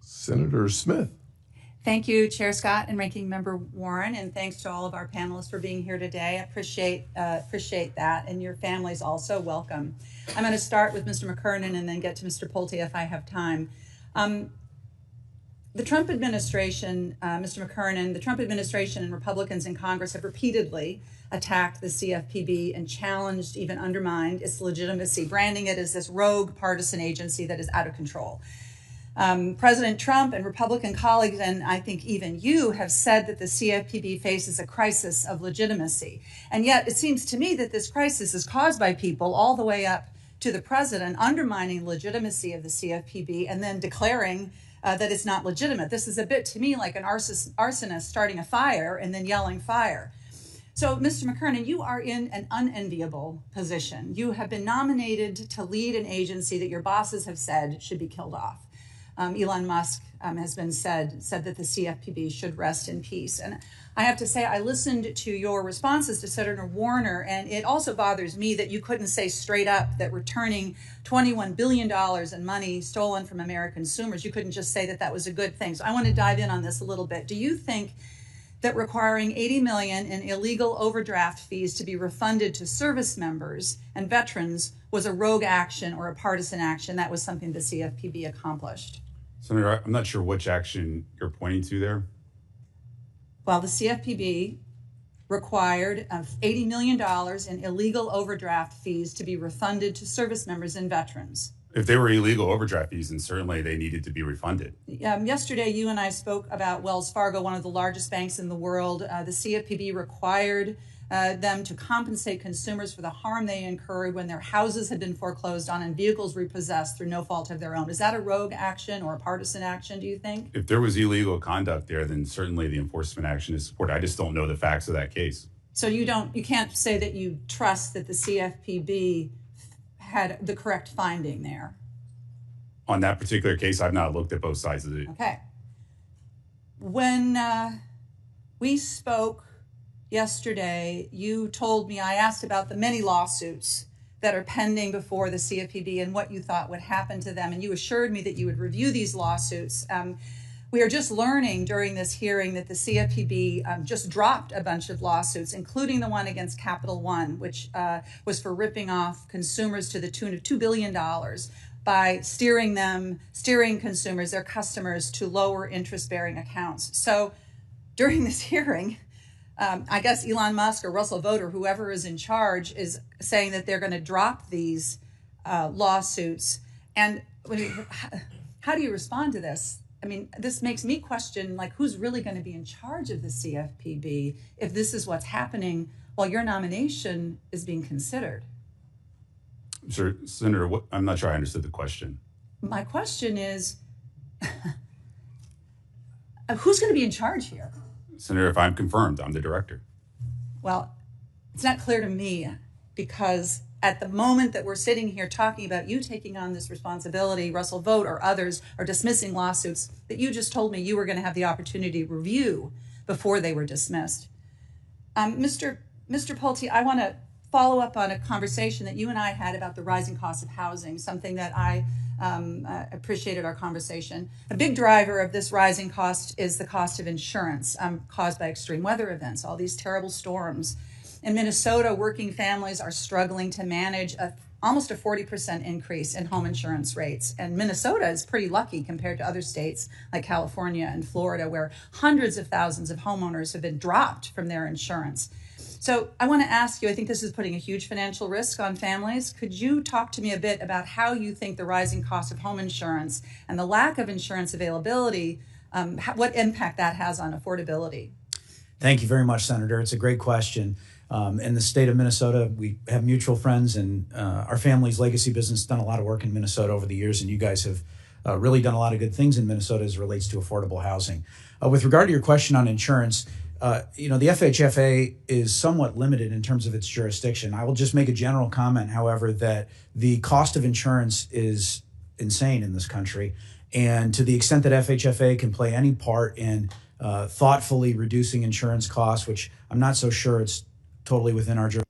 Senator Smith. Thank you, Chair Scott and Ranking Member Warren, and thanks to all of our panelists for being here today. I appreciate that, and your families also, welcome. I'm going to start with Mr. McKernan and then get to Mr. Pulte if I have time. The Trump administration, Mr. McKernan, the Trump administration and Republicans in Congress have repeatedly attacked the CFPB and challenged, even undermined, its legitimacy, branding it as this rogue partisan agency that is out of control. President Trump and Republican colleagues, and I think even you, have said that the CFPB faces a crisis of legitimacy. And yet it seems to me that this crisis is caused by people all the way up to the president undermining legitimacy of the CFPB and then declaring that it's not legitimate. This is a bit to me like an arsonist starting a fire and then yelling fire. So, Mr. McKernan, you are in an unenviable position. You have been nominated to lead an agency that your bosses have said should be killed off. Elon Musk has been said that the CFPB should rest in peace. And I have to say, I listened to your responses to Senator Warner, and it also bothers me that you couldn't say straight up that returning $21 billion in money stolen from American consumers, you couldn't just say that that was a good thing. So I want to dive in on this a little bit. Do you think that requiring $80 million in illegal overdraft fees to be refunded to service members and veterans was a rogue action or a partisan action? That was something the CFPB accomplished. Senator, I'm not sure which action you're pointing to there. Well, the CFPB required $80 million in illegal overdraft fees to be refunded to service members and veterans. If they were illegal overdraft fees, then certainly they needed to be refunded. Yesterday, you and I spoke about Wells Fargo, one of the largest banks in the world. The CFPB required them to compensate consumers for the harm they incurred when their houses had been foreclosed on and vehicles repossessed through no fault of their own. Is that a rogue action or a partisan action, do you think? If there was illegal conduct there, then certainly the enforcement action is supported. I just don't know the facts of that case. So you can't say that you trust that the CFPB had the correct finding there? On that particular case, I've not looked at both sides of it. Okay. When we spoke yesterday, you told me, I asked about the many lawsuits that are pending before the CFPB and what you thought would happen to them. And you assured me that you would review these lawsuits. We are just learning during this hearing that the CFPB just dropped a bunch of lawsuits, including the one against Capital One, which was for ripping off consumers to the tune of $2 billion by steering consumers, their customers, to lower interest-bearing accounts. So during this hearing, I guess Elon Musk or Russell Vought or whoever is in charge is saying that they're going to drop these lawsuits. And how do you respond to this? I mean, this makes me question, like, who's really going to be in charge of the CFPB if this is what's happening while your nomination is being considered? Sir, Senator, I'm not sure I understood the question. My question is, who's going to be in charge here? Senator, if I'm confirmed, I'm the director. Well, it's not clear to me, because at the moment that we're sitting here talking about you taking on this responsibility, Russell Vought or others are dismissing lawsuits that you just told me you were going to have the opportunity to review before they were dismissed. Mr. Pulte, I want to follow up on a conversation that you and I had about the rising cost of housing, something that I appreciated our conversation. A big driver of this rising cost is the cost of insurance caused by extreme weather events, all these terrible storms. In Minnesota, working families are struggling to manage almost a 40% increase in home insurance rates. And Minnesota is pretty lucky compared to other states like California and Florida, where hundreds of thousands of homeowners have been dropped from their insurance. So I want to ask you, I think this is putting a huge financial risk on families. Could you talk to me a bit about how you think the rising cost of home insurance and the lack of insurance availability, what impact that has on affordability? Thank you very much, Senator. It's a great question. In the state of Minnesota, we have mutual friends, and our family's legacy business has done a lot of work in Minnesota over the years, and you guys have really done a lot of good things in Minnesota as it relates to affordable housing. With regard to your question on insurance, the FHFA is somewhat limited in terms of its jurisdiction. I will just make a general comment, however, that the cost of insurance is insane in this country. And to the extent that FHFA can play any part in thoughtfully reducing insurance costs, which I'm not so sure it's totally within our jurisdiction,